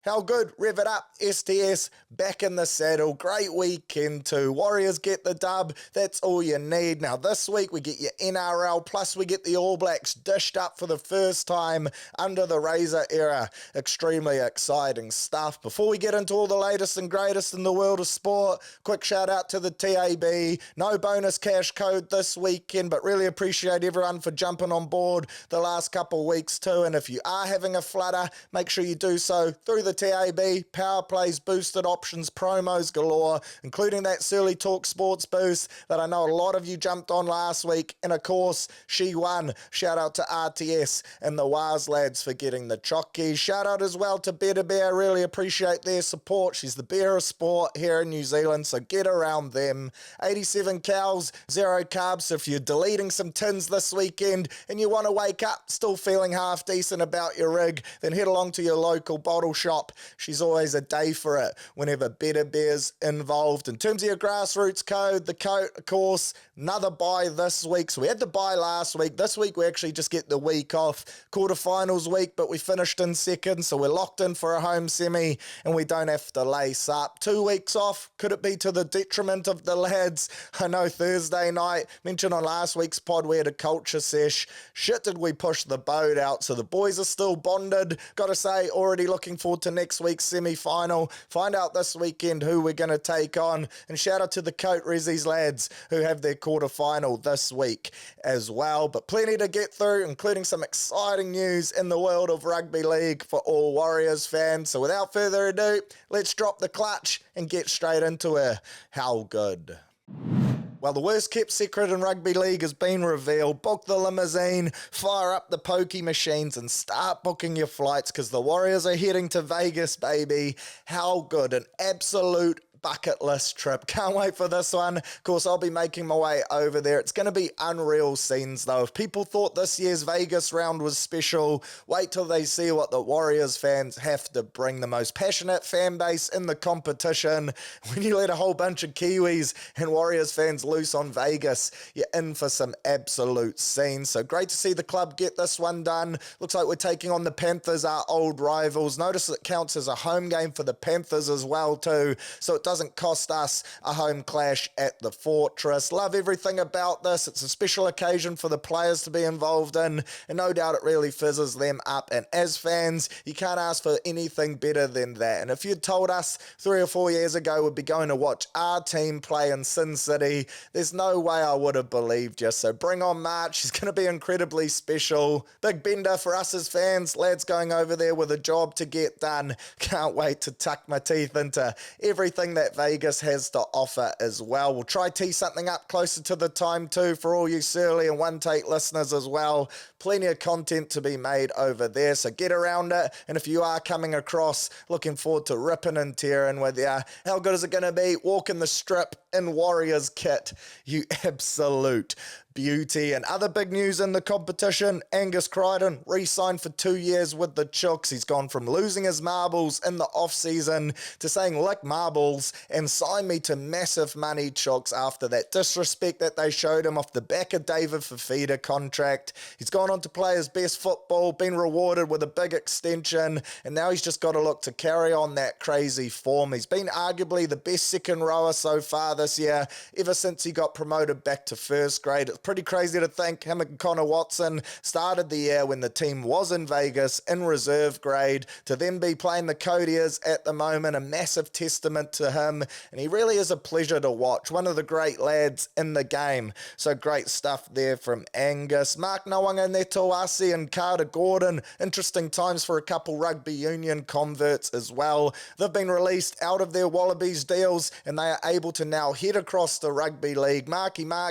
How good? Rev it up. STS back in the saddle. Great weekend too. Warriors get the dub. That's all you need. Now this week we get your NRL, plus we get the All Blacks dished up for the first time under the Razor era. Extremely exciting stuff. Before we get into all the latest and greatest in the world of sport, quick shout out to the TAB. No bonus cash code this weekend, but really appreciate everyone for jumping on board the last couple of weeks too. And if you are having a flutter, make sure you do so through the TAB, power plays, boosted options, promos galore, including that Surly Talk Sports boost that I know a lot of you jumped on last week, and of course, she won. Shout out to RTS and the Waz lads for getting the chockies. Shout out as well to Better Bear, really appreciate their support. She's the bear of sport here in New Zealand, so get around them. 87 cows, 0 carbs, so if you're deleting some tins this weekend and you want to wake up still feeling half decent about your rig, then head along to your local bottle shop. She's always a day for it whenever Better Bear's involved. In terms of your grassroots code, the coat, of course, another bye this week. So we had the bye last week. This week we actually just get the week off. Quarterfinals week, but we finished in second, so we're locked in for a home semi and we don't have to lace up. 2 weeks off, could it be to the detriment of the lads? I know Thursday night, mentioned on last week's pod, we had a culture sesh. Shit, did we push the boat out. So the boys are still bonded. Gotta say, already looking forward to next week's semi-final. Find out this weekend who we're going to take on. And shout out to the Coat Rezzies lads who have their quarter-final this week as well. But plenty to get through, including some exciting news in the world of rugby league for all Warriors fans. So without further ado, let's drop the clutch and get straight into it. How good? Well, the worst kept secret in rugby league has been revealed. Book the limousine, fire up the pokey machines and start booking your flights because the Warriors are heading to Vegas, baby. How good? An absolute bucket list trip. Can't wait for this one. Of course, I'll be making my way over there. It's going to be unreal scenes though. If people thought this year's Vegas round was special, wait till they see what the Warriors fans have to bring. The most passionate fan base in the competition. When you let a whole bunch of Kiwis and Warriors fans loose on Vegas, you're in for some absolute scenes. So great to see the club get this one done. Looks like we're taking on the Panthers, our old rivals. Notice it counts as a home game for the Panthers as well too. So it doesn't cost us a home clash at the Fortress. Love everything about this. It's a special occasion for the players to be involved in, and no doubt it really fizzes them up. And as fans, you can't ask for anything better than that. And if you'd told us 3 or 4 years ago we'd be going to watch our team play in Sin City, there's no way I would have believed you. So bring on March. It's going to be incredibly special. Big bender for us as fans. Lads going over there with a job to get done. Can't wait to tuck my teeth into everything that Vegas has to offer as well. We'll try tee something up closer to the time too for all you Surly and One Take listeners as well. Plenty of content to be made over there, so get around it. And if you are coming across, looking forward to ripping and tearing with you. How good is it going to be walking the strip in Warriors kit? You absolute beauty. And other big news in the competition, Angus Crichton re-signed for 2 years with the Chooks. He's gone from losing his marbles in the off-season to saying lick marbles and sign me to massive money, Chooks, after that disrespect that they showed him off the back of David Fafita contract. He's gone on to play his best football, been rewarded with a big extension, and now he's just got to look to carry on that crazy form. He's been arguably the best second rower so far this year, ever since he got promoted back to first grade. It's pretty crazy to think him and Connor Watson started the year when the team was in Vegas in reserve grade to then be playing the Codiers at the moment. A massive testament to him, and he really is a pleasure to watch. One of the great lads in the game. So great stuff there from Angus. Mark Nawanga Netawasi and Carter Gordon. Interesting times for a couple rugby union converts as well. They've been released out of their Wallabies deals and they are able to now head across the rugby league.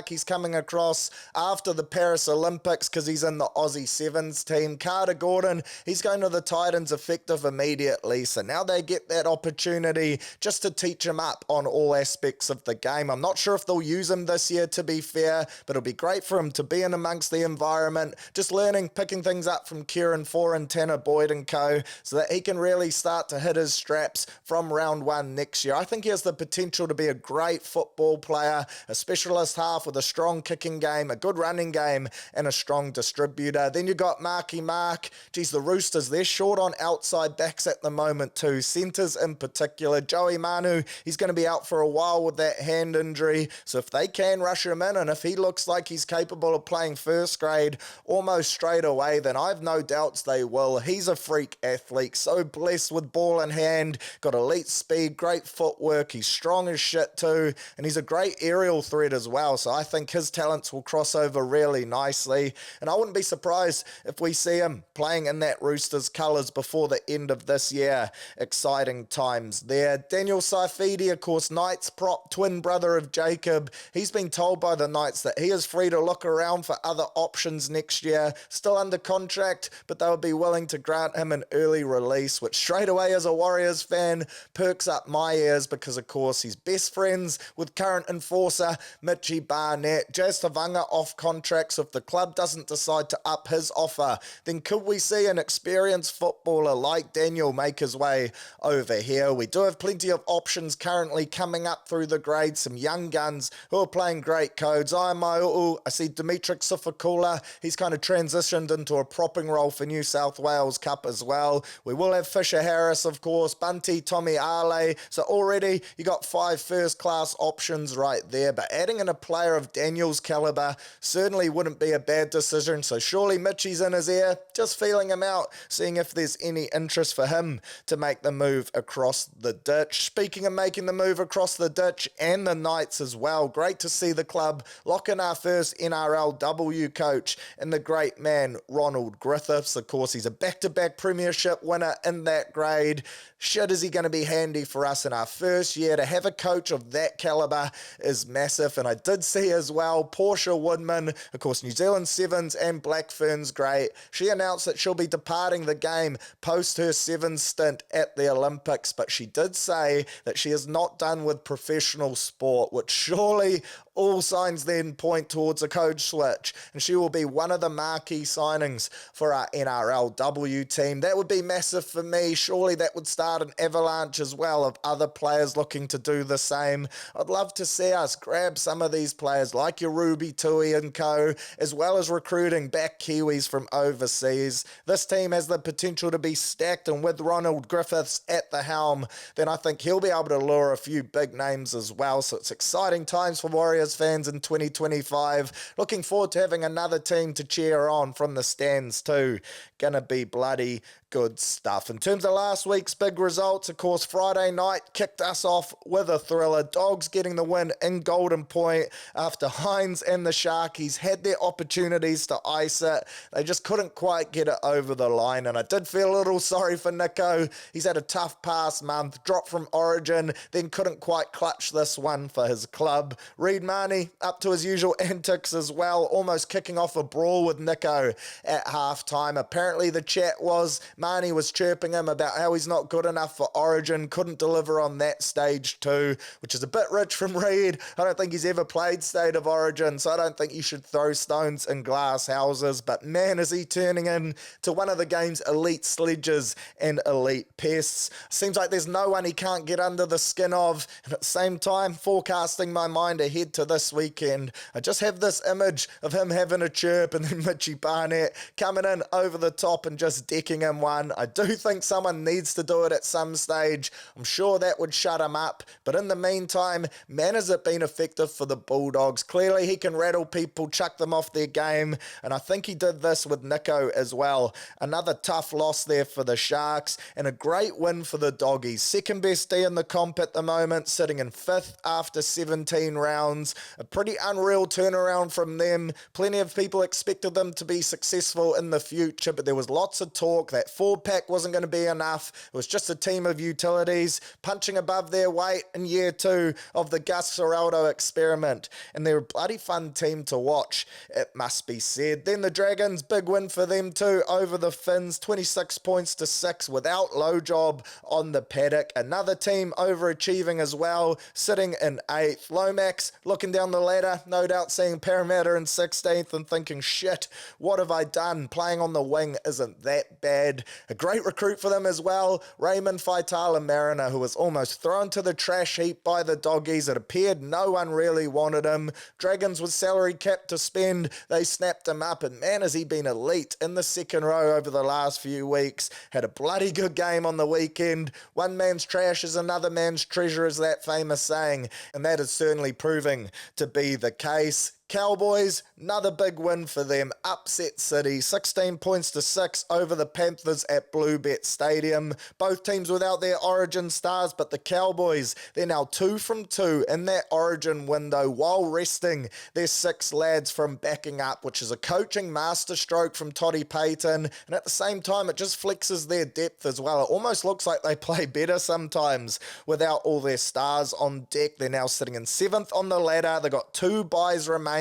He's coming across after the Paris Olympics because he's in the Aussie Sevens team. Carter Gordon, he's going to the Titans effective immediately. So now they get that opportunity just to teach him up on all aspects of the game. I'm not sure if they'll use him this year, to be fair, but it'll be great for him to be in amongst the environment, just learning, picking things up from Kieran Four and Tanner Boyd and co, so that he can really start to hit his straps from round 1 next year. I think he has the potential to be a great football player, a specialist half with a strong kicking game, game, a good running game, and a strong distributor. Then you got Marky Mark. Geez, the Roosters, they're short on outside backs at the moment too. Centres in particular. Joey Manu, he's going to be out for a while with that hand injury. So if they can rush him in, and if he looks like he's capable of playing first grade almost straight away, then I've no doubts they will. He's a freak athlete, so blessed with ball in hand, got elite speed, great footwork, he's strong as shit too, and he's a great aerial threat as well, so I think his talents will cross over really nicely, and I wouldn't be surprised if we see him playing in that Roosters colours before the end of this year. Exciting times there. Daniel Saifidi, of course, Knights prop, twin brother of Jacob, he's been told by the Knights that he is free to look around for other options next year, still under contract, but they would be willing to grant him an early release, which straight away as a Warriors fan perks up my ears because of course he's best friends with current enforcer Mitchie Barnett. Jazz Tavanga off contract, so if the club doesn't decide to up his offer, then could we see an experienced footballer like Daniel make his way over here? We do have plenty of options currently coming up through the grades, some young guns who are playing great codes. I see Dimitri Sifakula, he's kind of transitioned into a propping role for New South Wales Cup as well. We will have Fisher Harris, of course, Bunty, Tommy Ale. So already you got 5 first-class options right there. But adding in a player of Daniel's caliber certainly wouldn't be a bad decision. So surely Mitchie's in his ear, just feeling him out, seeing if there's any interest for him to make the move across the ditch. Speaking of making the move across the ditch and the Knights as well, great to see the club lock in our first NRLW coach in the great man Ronald Griffiths. Of course, he's a back-to-back premiership winner in that grade. Shit, is he going to be handy for us in our first year? To have a coach of that caliber is massive. And I did see as well Portia Woodman, of course, New Zealand Sevens and Black Ferns great. She announced that she'll be departing the game post her Sevens stint at the Olympics, but she did say that she is not done with professional sport, which surely all signs then point towards a coach switch, and she will be one of the marquee signings for our NRLW team. That would be massive for me. Surely that would start an avalanche as well of other players looking to do the same. I'd love to see us grab some of these players like your Ruby Tui and co, as well as recruiting back Kiwis from overseas. This team has the potential to be stacked, and with Ronald Griffiths at the helm, then I think he'll be able to lure a few big names as well. So it's exciting times for Warriors fans in 2025. Looking forward to having another team to cheer on from the stands too. Gonna be bloody good stuff. In terms of last week's big results, of course, Friday night kicked us off with a thriller. Dogs getting the win in Golden Point after Hines and the Sharkies had their opportunities to ice it. They just couldn't quite get it over the line, and I did feel a little sorry for Nico. He's had a tough past month, dropped from Origin, then couldn't quite clutch this one for his club. Reid Marnie up to his usual antics as well, almost kicking off a brawl with Nico at halftime. Apparently the chat was Marnie was chirping him about how he's not good enough for Origin, couldn't deliver on that stage too, which is a bit rich from Reid. I don't think he's ever played State of Origin, so I don't think you should throw stones in glass houses, but man, is he turning into one of the game's elite sledges and elite pests. Seems like there's no one he can't get under the skin of, and at the same time, forecasting my mind ahead to this weekend, I just have this image of him having a chirp and then Mitchie Barnett coming in over the top and just decking him one. I do think someone needs to do it at some stage. I'm sure that would shut him up. But in the meantime, man, has it been effective for the Bulldogs. Clearly he can rattle people, chuck them off their game. And I think he did this with Nico as well. Another tough loss there for the Sharks and a great win for the Doggies. Second best D in the comp at the moment, sitting in 5th after 17 rounds. A pretty unreal turnaround from them. Plenty of people expected them to be successful in the future, but there was lots of talk that 4-pack wasn't going to be enough. It was just a team of utilities punching above their weight in year 2 of the Gus Seraldo experiment. And they're a bloody fun team to watch, it must be said. Then the Dragons, big win for them too over the Finns, 26 points to 6 without low job on the paddock. Another team overachieving as well, sitting in 8th. Lomax looking down the ladder, no doubt seeing Parramatta in 16th and thinking, shit, what have I done? Playing on the wing isn't that bad. A great recruit for them as well, Raymond Faitala-Mariner, who was almost thrown to the trash heap by the doggies. It appeared no one really wanted him. Dragons with salary cap to spend, they snapped him up, and man has he been elite in the second row over the last few weeks. Had a bloody good game on the weekend. One man's trash is another man's treasure, is that famous saying, and that is certainly proving to be the case. Cowboys, another big win for them. Upset City, 16 points to 6 over the Panthers at Bluebet Stadium. Both teams without their origin stars, but the Cowboys, they're now 2 from 2 in that origin window while resting their 6 lads from backing up, which is a coaching masterstroke from Toddy Payton. And at the same time, it just flexes their depth as well. It almost looks like they play better sometimes without all their stars on deck. They're now sitting in 7th on the ladder. They've got 2 byes remaining,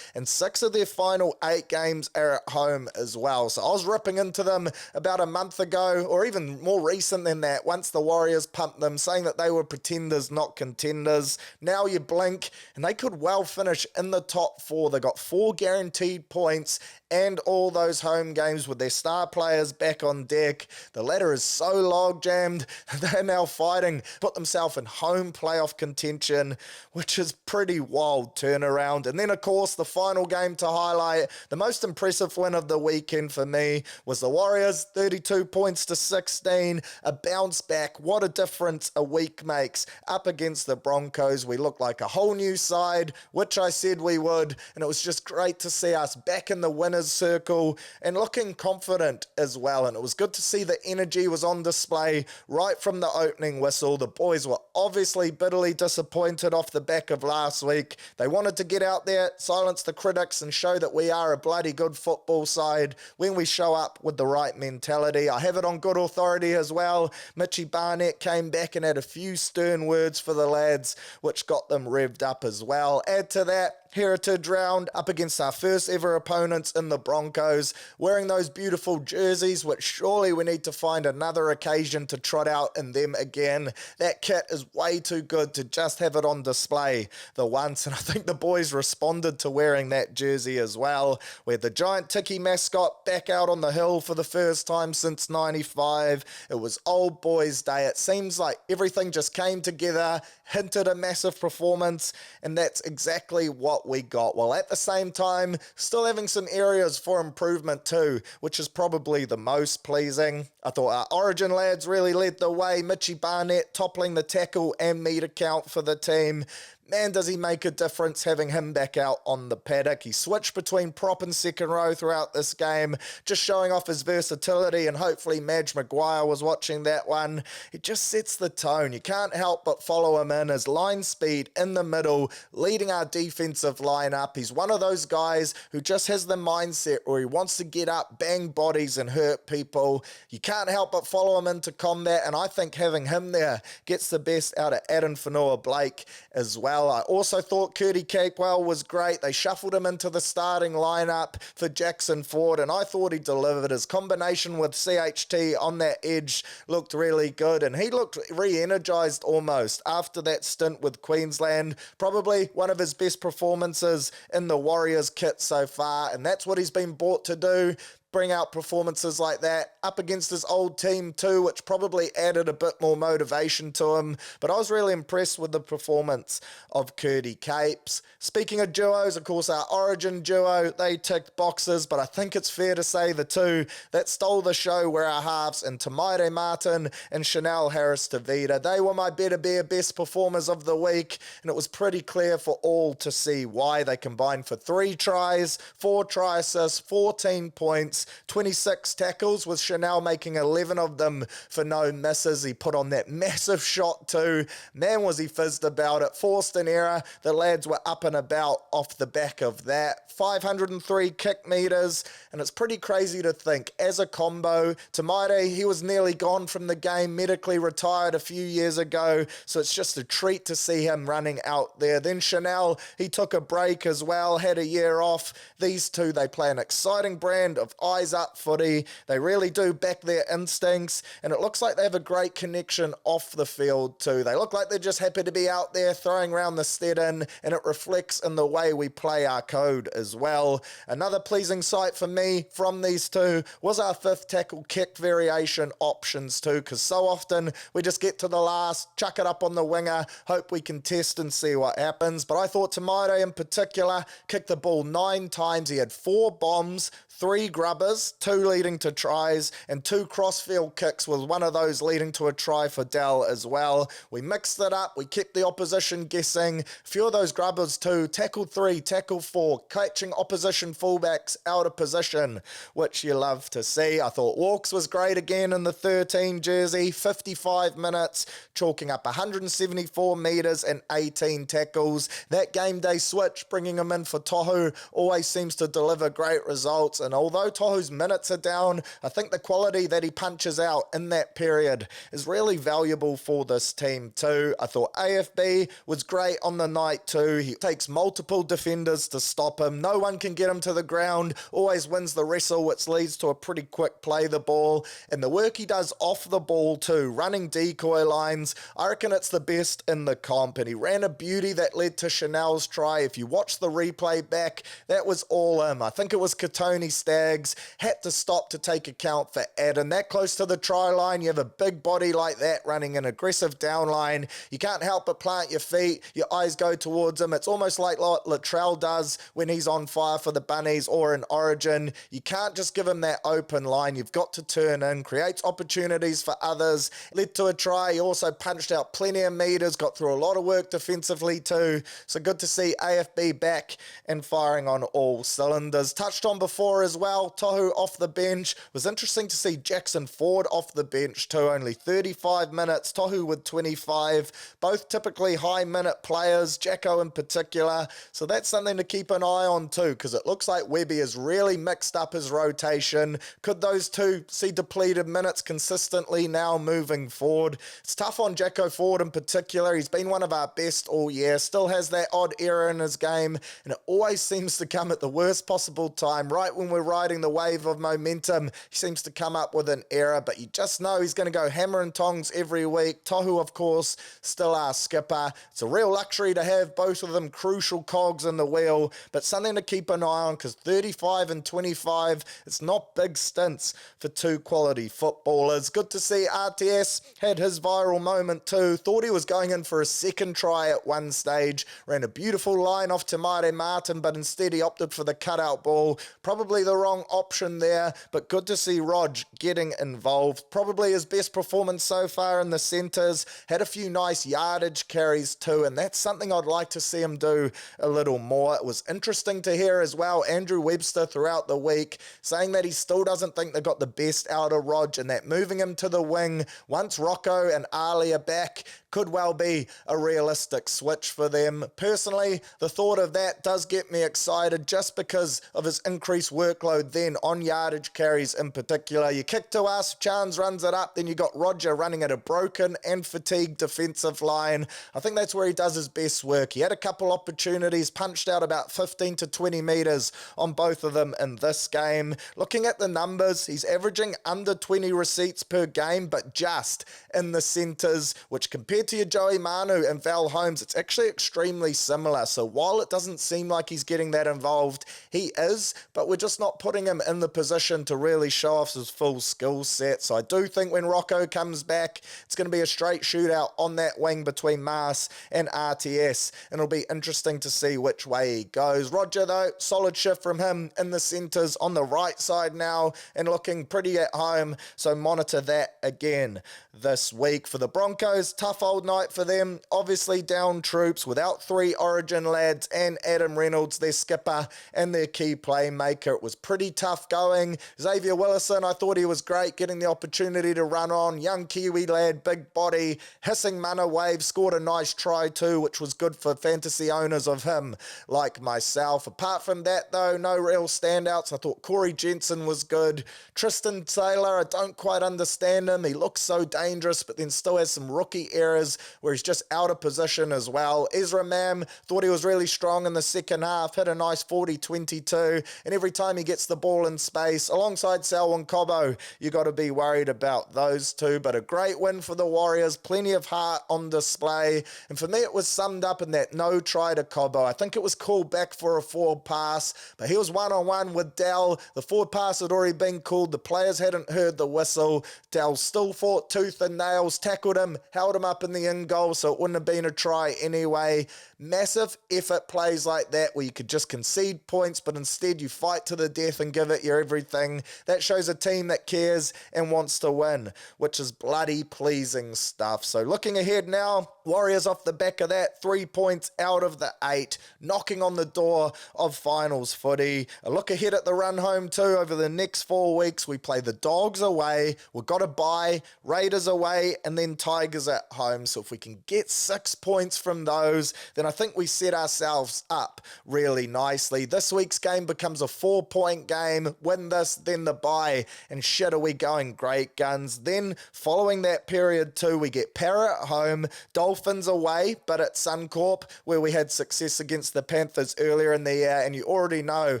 and 6 of their final 8 games are at home as well. So I was ripping into them about a month ago, or even more recent than that, once the Warriors pumped them, saying that they were pretenders, not contenders. Now you blink, and they could well finish in the top 4. They got 4 guaranteed points, and all those home games with their star players back on deck. The ladder is so log-jammed, they're now fighting, put themselves in home playoff contention, which is pretty wild turnaround. And then, of course, the final game to highlight, the most impressive win of the weekend for me, was the Warriors, 32 points to 16, a bounce back. What a difference a week makes. Up against the Broncos, we look like a whole new side, which I said we would, and it was just great to see us back in the winners circle and looking confident as well. And it was good to see the energy was on display right from the opening whistle. The boys were obviously bitterly disappointed off the back of last week. They wanted to get out there, silence the critics, and show that we are a bloody good football side when we show up with the right mentality. I have it on good authority as well. Mitchie Barnett came back and had a few stern words for the lads, which got them revved up as well. Add to that, Heritage round up against our first ever opponents in the Broncos, wearing those beautiful jerseys, which surely we need to find another occasion to trot out in them again. That kit is way too good to just have it on display the once, and I think the boys responded to wearing that jersey as well. We had the giant Tiki mascot back out on the hill for the first time since 95. It was old boys day. It seems like everything just came together, hinted a massive performance, and that's exactly what we got, while at the same time still having some areas for improvement too, which is probably the most pleasing. I thought our origin lads really led the way. Mitchie Barnett toppling the tackle and meter count for the team. Man, does he make a difference having him back out on the paddock. He switched between prop and second row throughout this game, just showing off his versatility, and hopefully Madge Maguire was watching that one. It just sets the tone. You can't help but follow him in. His line speed in the middle, leading our defensive line up. He's one of those guys who just has the mindset where he wants to get up, bang bodies, and hurt people. You can't help but follow him into combat, and I think having him there gets the best out of Adam Fanua-Blake as well. I also thought Curdy Capewell was great. They shuffled him into the starting lineup for Jackson Ford, and I thought he delivered. His combination with CHT on that edge looked really good, and he looked re-energized almost after that stint with Queensland. Probably one of his best performances in the Warriors kit so far, and that's what he's been brought to do. Bring out performances like that up against his old team too, which probably added a bit more motivation to him. But I was really impressed with the performance of Curdy Capes. Speaking of duos, of course, our origin duo, they ticked boxes, but I think it's fair to say the two that stole the show were our halves in Tamaire Martin and Chanel Harris-Tavita. They were my Better Bear best performers of the week, and it was pretty clear for all to see why. They combined for 3 tries, 4 try assists, 14 points, 26 tackles, with Chanel making 11 of them for no misses. He put on that massive shot too. Man, was he fizzed about it. Forced an error. The lads were up and about off the back of that. 503 kick meters, and it's pretty crazy to think, as a combo, Tamaire, he was nearly gone from the game, medically retired a few years ago, so it's just a treat to see him running out there. Then Chanel, he took a break as well, had a year off. These two, they play an exciting brand of rise-up footy. They really do back their instincts, and it looks like they have a great connection off the field too. They look like they're just happy to be out there throwing around the stead-in, and it reflects in the way we play our code as well. Another pleasing sight for me from these two was our fifth tackle kick variation options too, because so often we just get to the last, chuck it up on the winger, hope we can test and see what happens. But I thought Tamaire in particular kicked the ball 9 times. He had 4 bombs, 3 grubbers, 2 leading to tries, and 2 crossfield kicks, with one of those leading to a try for Dell as well. We mixed it up, we kept the opposition guessing. A few of those grubbers too, tackle 3, tackle 4, catching opposition fullbacks out of position, which you love to see. I thought Walks was great again in the 13 jersey, 55 minutes, chalking up 174 metres and 18 tackles. That game day switch, bringing him in for Tohu, always seems to deliver great results. And although Tohu's minutes are down, I think the quality that he punches out in that period is really valuable for this team too. I thought AFB was great on the night too. He takes multiple defenders to stop him. No one can get him to the ground. Always wins the wrestle, which leads to a pretty quick play the ball. And the work he does off the ball too, running decoy lines, I reckon it's the best in the comp. And he ran a beauty that led to Chanel's try. If you watch the replay back, that was all him. I think it was Katoni Staggs had to stop to take account for Adam. That close to the try line, you have a big body like that running an aggressive down line. You can't help but plant your feet. Your eyes go towards him. It's almost like what Latrell does when he's on fire for the Bunnies or in Origin. You can't just give him that open line. You've got to turn in, creates opportunities for others. Led to a try. He also punched out plenty of meters, got through a lot of work defensively too. So good to see AFB back and firing on all cylinders. Touched on before as well, Tohu off the bench. Was interesting to see Jackson Ford off the bench too. Only 35 minutes, Tohu with 25. Both typically high minute players, Jacko in particular. So that's something to keep an eye on too, because it looks like Webby has really mixed up his rotation. Could those two see depleted minutes consistently now moving forward? It's tough on Jacko Ford in particular. He's been one of our best all year. Still has that odd error in his game, and it always seems to come at the worst possible time. Right when we're riding the wave of momentum, he seems to come up with an error, but you just know he's going to go hammer and tongs every week. Tohu, of course, still our skipper. It's a real luxury to have both of them crucial cogs in the wheel, but something to keep an eye on, because 35 and 25, it's not big stints for 2 quality footballers. Good to see RTS had his viral moment too. Thought he was going in for a second try at one stage. Ran a beautiful line off Tamaire Martin, but instead he opted for the cutout ball. Probably the wrong option there, but good to see Rog getting involved. Probably his best performance so far in the centres. Had a few nice yardage carries too, and that's something I'd like to see him do a little more. It was interesting to hear as well Andrew Webster throughout the week saying that he still doesn't think they got the best out of Rog, and that moving him to the wing once Rocco and Ali are back could well be a realistic switch for them. Personally, the thought of that does get me excited just because of his increased workload then on yardage carries in particular. You kick to us, Chance runs it up, then you got Roger running at a broken and fatigued defensive line. I think that's where he does his best work. He had a couple opportunities, punched out about 15 to 20 metres on both of them in this game. Looking at the numbers, he's averaging under 20 receipts per game, but just in the centres, which compared to your Joey Manu and Val Holmes, it's actually extremely similar. So while it doesn't seem like he's getting that involved, he is, but we're just not putting him in the position to really show off his full skill set. So I do think when Rocco comes back, it's going to be a straight shootout on that wing between Mars and RTS, and it'll be interesting to see which way he goes. Roger, though, solid shift from him in the centres on the right side now and looking pretty at home, so monitor that again this week. For the Broncos, tough old night for them. Obviously down troops without 3 Origin lads and Adam Reynolds, their skipper and their key playmaker. It was pretty tough going. Xavier Willison, I thought he was great, getting the opportunity to run on. Young Kiwi lad, big body, hissing mana wave, scored a nice try too, which was good for fantasy owners of him like myself. Apart from that though, no real standouts. I thought Corey Jensen was good. Tristan Taylor, I don't quite understand him. He looks so dangerous, but then still has some rookie errors where he's just out of position as well. Ezra Mam, thought he was really strong in the second half, hit a nice 40-22, and every time he gets the ball ball in space. Alongside Selwyn Cobbo, you got to be worried about those two. But a great win for the Warriors, plenty of heart on display. And for me, it was summed up in that no try to Cobbo. I think it was called back for a forward pass, but he was one-on-one with Dell. The forward pass had already been called. The players hadn't heard the whistle. Dell still fought tooth and nails, tackled him, held him up in the in goal, so it wouldn't have been a try anyway. Massive effort plays like that where you could just concede points, but instead you fight to the death and give it your everything. That shows a team that cares and wants to win, which is bloody pleasing stuff. So looking ahead now, Warriors off the back of that, 3 points out of the 8, knocking on the door of finals footy. A look ahead at the run home too. Over the next 4 weeks, we play the Dogs away, we've got to bye, Raiders away, and then Tigers at home. So if we can get 6 points from those, then I think we set ourselves up really nicely. This week's game becomes a 4-point game. Win this, then the bye, and shit, are we going great guns. Then following that period too, we get Para at home, Dolphins away, but at Suncorp, where we had success against the Panthers earlier in the year, and you already know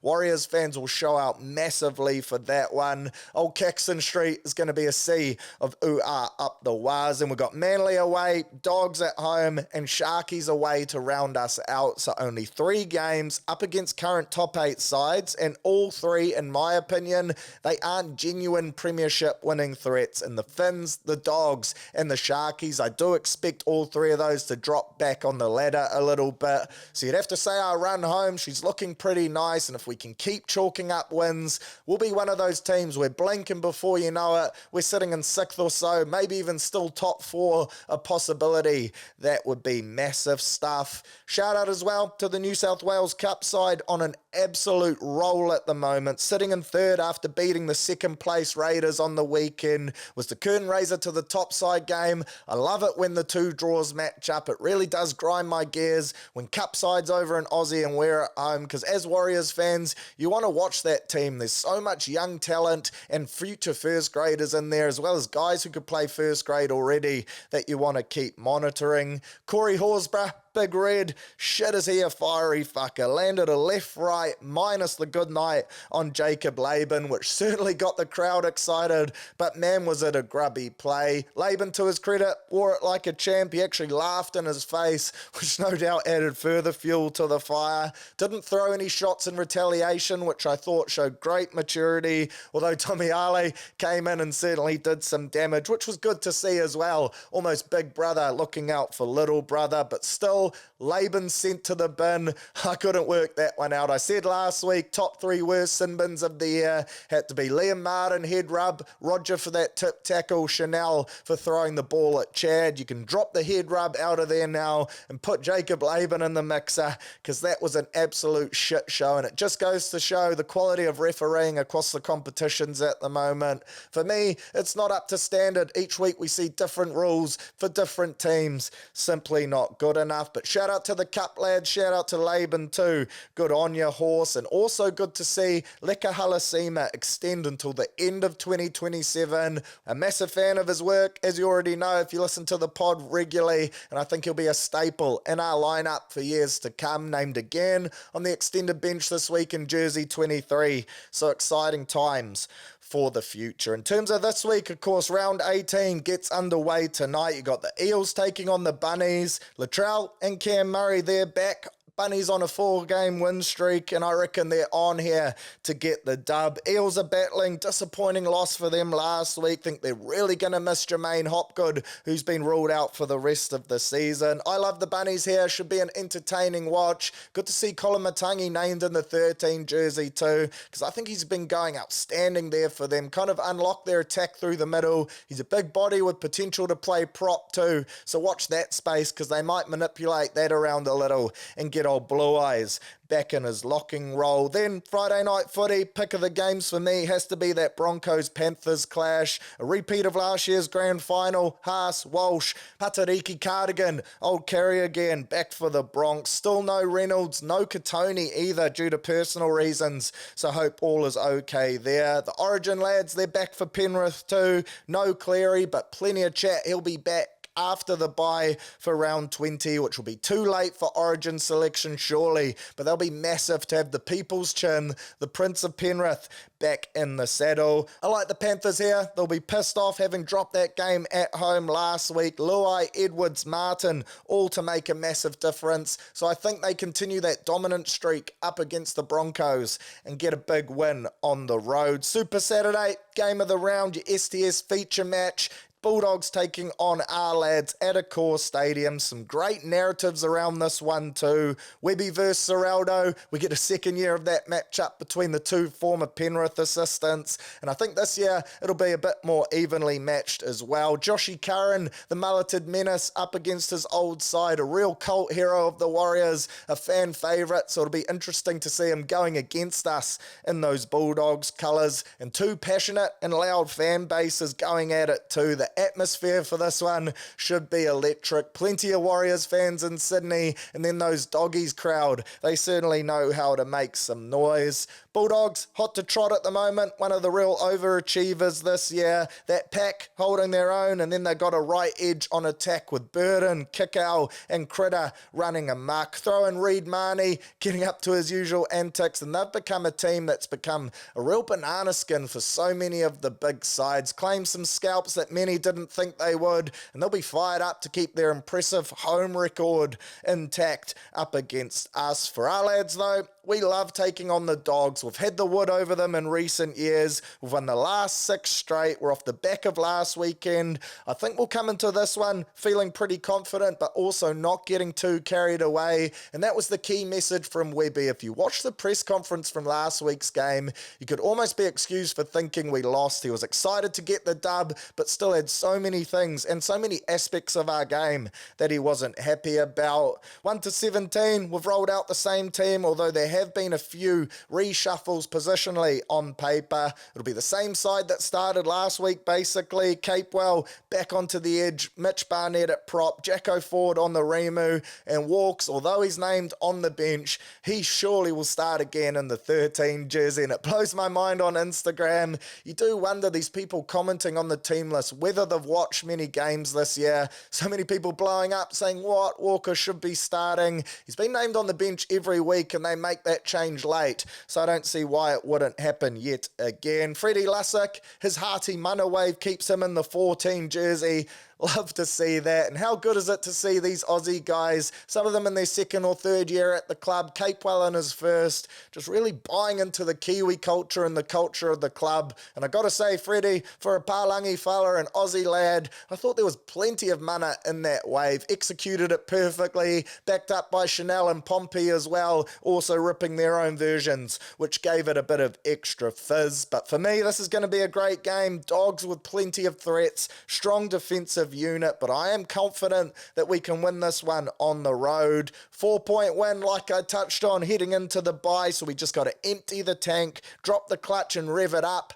Warriors fans will show out massively for that one. Old Caxton Street is going to be a sea of ooh-ah up the waz, and we've got Manly away, Dogs at home, and Sharkies away to round us out. So only 3 games up against current top 8 sides, and all 3, in my opinion, they aren't genuine premiership winning threats. And the Finns, the Dogs, and the Sharkies, I do expect all 3 of those to drop back on the ladder a little bit. So you'd have to say our run home, she's looking pretty nice, and if we can keep chalking up wins, we'll be one of those teams where blink and before you know it, we're sitting in 6th or so, maybe even still top 4, a possibility. That would be massive stuff. Shout out as well to the New South Wales Cup side on an absolute roll at the moment, sitting in 3rd after beating the 2nd place Raiders on the weekend. Was the curtain raiser to the top side game. I love it when the 2 draws match up. It really does grind my gears when Cup side's over in Aussie and we're at home, because as Warriors fans, you want to watch that team. There's so much young talent and future first graders in there, as well as guys who could play first grade already that you want to keep monitoring. Corey Horsburgh, Big Red, shit is he a fiery fucker. Landed a left-right minus the good night on Jacob Laban, which certainly got the crowd excited, but man was it a grubby play. Laban, to his credit, wore it like a champ. He actually laughed in his face, which no doubt added further fuel to the fire. Didn't throw any shots in retaliation, which I thought showed great maturity, although Tommy Ale came in and certainly did some damage, which was good to see as well. Almost big brother looking out for little brother, but still Laban sent to the bin. I couldn't work that one out. I said last week, top 3 worst sin bins of the year had to be Liam Martin, head rub, Roger for that tip tackle, Chanel for throwing the ball at Chad. You can drop the head rub out of there now and put Jacob Laban in the mixer, because that was an absolute shit show, and it just goes to show the quality of refereeing across the competitions at the moment. For me, it's not up to standard. Each week we see different rules for different teams. Simply not good enough. But shout out to the Cup lads, shout out to Laban too. Good on your horse, and also good to see Leka Halasima extend until the end of 2027. A massive fan of his work, as you already know if you listen to the pod regularly, and I think he'll be a staple in our lineup for years to come. Named again on the extended bench this week in jersey 23. So exciting times for the future. In terms of this week, of course, round 18 gets underway tonight. You got the Eels taking on the Bunnies. Latrell and Cam Murray, they're back. Bunnies on a 4-game win streak, and I reckon they're on here to get the dub. Eels are battling, disappointing loss for them last week. Think they're really going to miss Jermaine Hopgood, who's been ruled out for the rest of the season. I love the Bunnies here. Should be an entertaining watch. Good to see Colin Matangi named in the 13 jersey too, because I think he's been going outstanding there for them. Kind of unlocked their attack through the middle. He's a big body with potential to play prop too, so watch that space, because they might manipulate that around a little and get old Blue Eyes back in his locking role. Then Friday night footy, pick of the games for me has to be that Broncos-Panthers clash. A repeat of last year's grand final. Haas, Walsh, Patariki, Cardigan, old Kerry again, back for the Bronx. Still no Reynolds, no Katoni either due to personal reasons, so hope all is okay there. The Origin lads, they're back for Penrith too. No Cleary, but plenty of chat. He'll be back after the bye for round 20, which will be too late for Origin selection surely, but they'll be massive to have the People's Chin, the Prince of Penrith, back in the saddle. I like the Panthers here. They'll be pissed off having dropped that game at home last week. Luai, Edwards, Martin, all to make a massive difference. So I think they continue that dominant streak up against the Broncos and get a big win on the road. Super Saturday, game of the round, your STS feature match. Bulldogs taking on our lads at a core stadium. Some great narratives around this one too. Webby versus Seraldo. We get a second year of that matchup between the two former Penrith assistants. And I think this year it'll be a bit more evenly matched as well. Joshy Curran, the mulleted menace, up against his old side. A real cult hero of the Warriors. A fan favourite. So it'll be interesting to see him going against us in those Bulldogs colours. And two passionate and loud fan bases going at it too. The atmosphere for this one should be electric. Plenty of Warriors fans in Sydney, and then those Doggies crowd. They certainly know how to make some noise. Bulldogs, hot to trot at the moment, one of the real overachievers this year. That pack holding their own, and then they got a right edge on attack with Burden, Kikau, and Critter running amok. Throw in Reed Marnie, getting up to his usual antics, and they've become a team that's become a real banana skin for so many of the big sides. Claim some scalps that many didn't think they would, and they'll be fired up to keep their impressive home record intact up against us. For our lads though, we love taking on the Dogs. We've had the wood over them in recent years. We've won the last 6 straight. We're off the back of last weekend. I think we'll come into this one feeling pretty confident, but also not getting too carried away. And that was the key message from Webby. If you watch the press conference from last week's game, you could almost be excused for thinking we lost. He was excited to get the dub, but still had so many things and so many aspects of our game that he wasn't happy about. 1-17, we've rolled out the same team, although there have been a few reshuffles positionally on paper. It'll be the same side that started last week, basically. Capewell back onto the edge, Mitch Barnett at prop, Jacko Ford on the Remu, and Walks, although he's named on the bench, he surely will start again in the 13 jersey, and it blows my mind on Instagram. You do wonder, these people commenting on the team list, whether they've watched many games this year. So many people blowing up saying, what, Walker should be starting. He's been named on the bench every week, and they make that change late, so I don't see why it wouldn't happen yet again. Freddie Lussick, his hearty mana wave keeps him in the 14 jersey. Love to see that. And how good is it to see these Aussie guys, some of them in their second or third year at the club, Capewell in his first, just really buying into the Kiwi culture and the culture of the club. And I got to say, Freddie, for a Palangi fella, an Aussie lad, I thought there was plenty of mana in that wave. Executed it perfectly, backed up by Chanel and Pompey as well, also ripping their own versions, which gave it a bit of extra fizz. But for me, this is going to be a great game. Dogs with plenty of threats, strong defensive unit, but I am confident that we can win this one on the road. 4-point win, like I touched on, heading into the bye, so we just got to empty the tank, drop the clutch and rev it up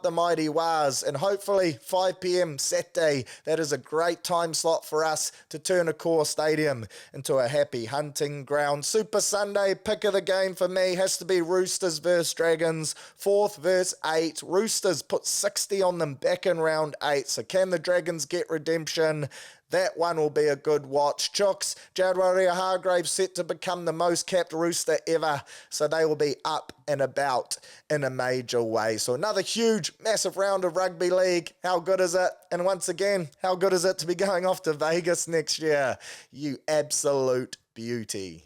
the mighty Waz, and hopefully 5 p.m. Saturday, that is a great time slot for us to turn a core stadium into a happy hunting ground. Super Sunday, pick of the game for me has to be Roosters versus Dragons, 4th versus 8. Roosters put 60 on them back in round 8, so can the Dragons get redemption? That one will be a good watch. Chooks, Jared Waerea-Hargreaves set to become the most capped Rooster ever, so they will be up and about in a major way. So another huge, massive round of rugby league. How good is it? And once again, how good is it to be going off to Vegas next year? You absolute beauty.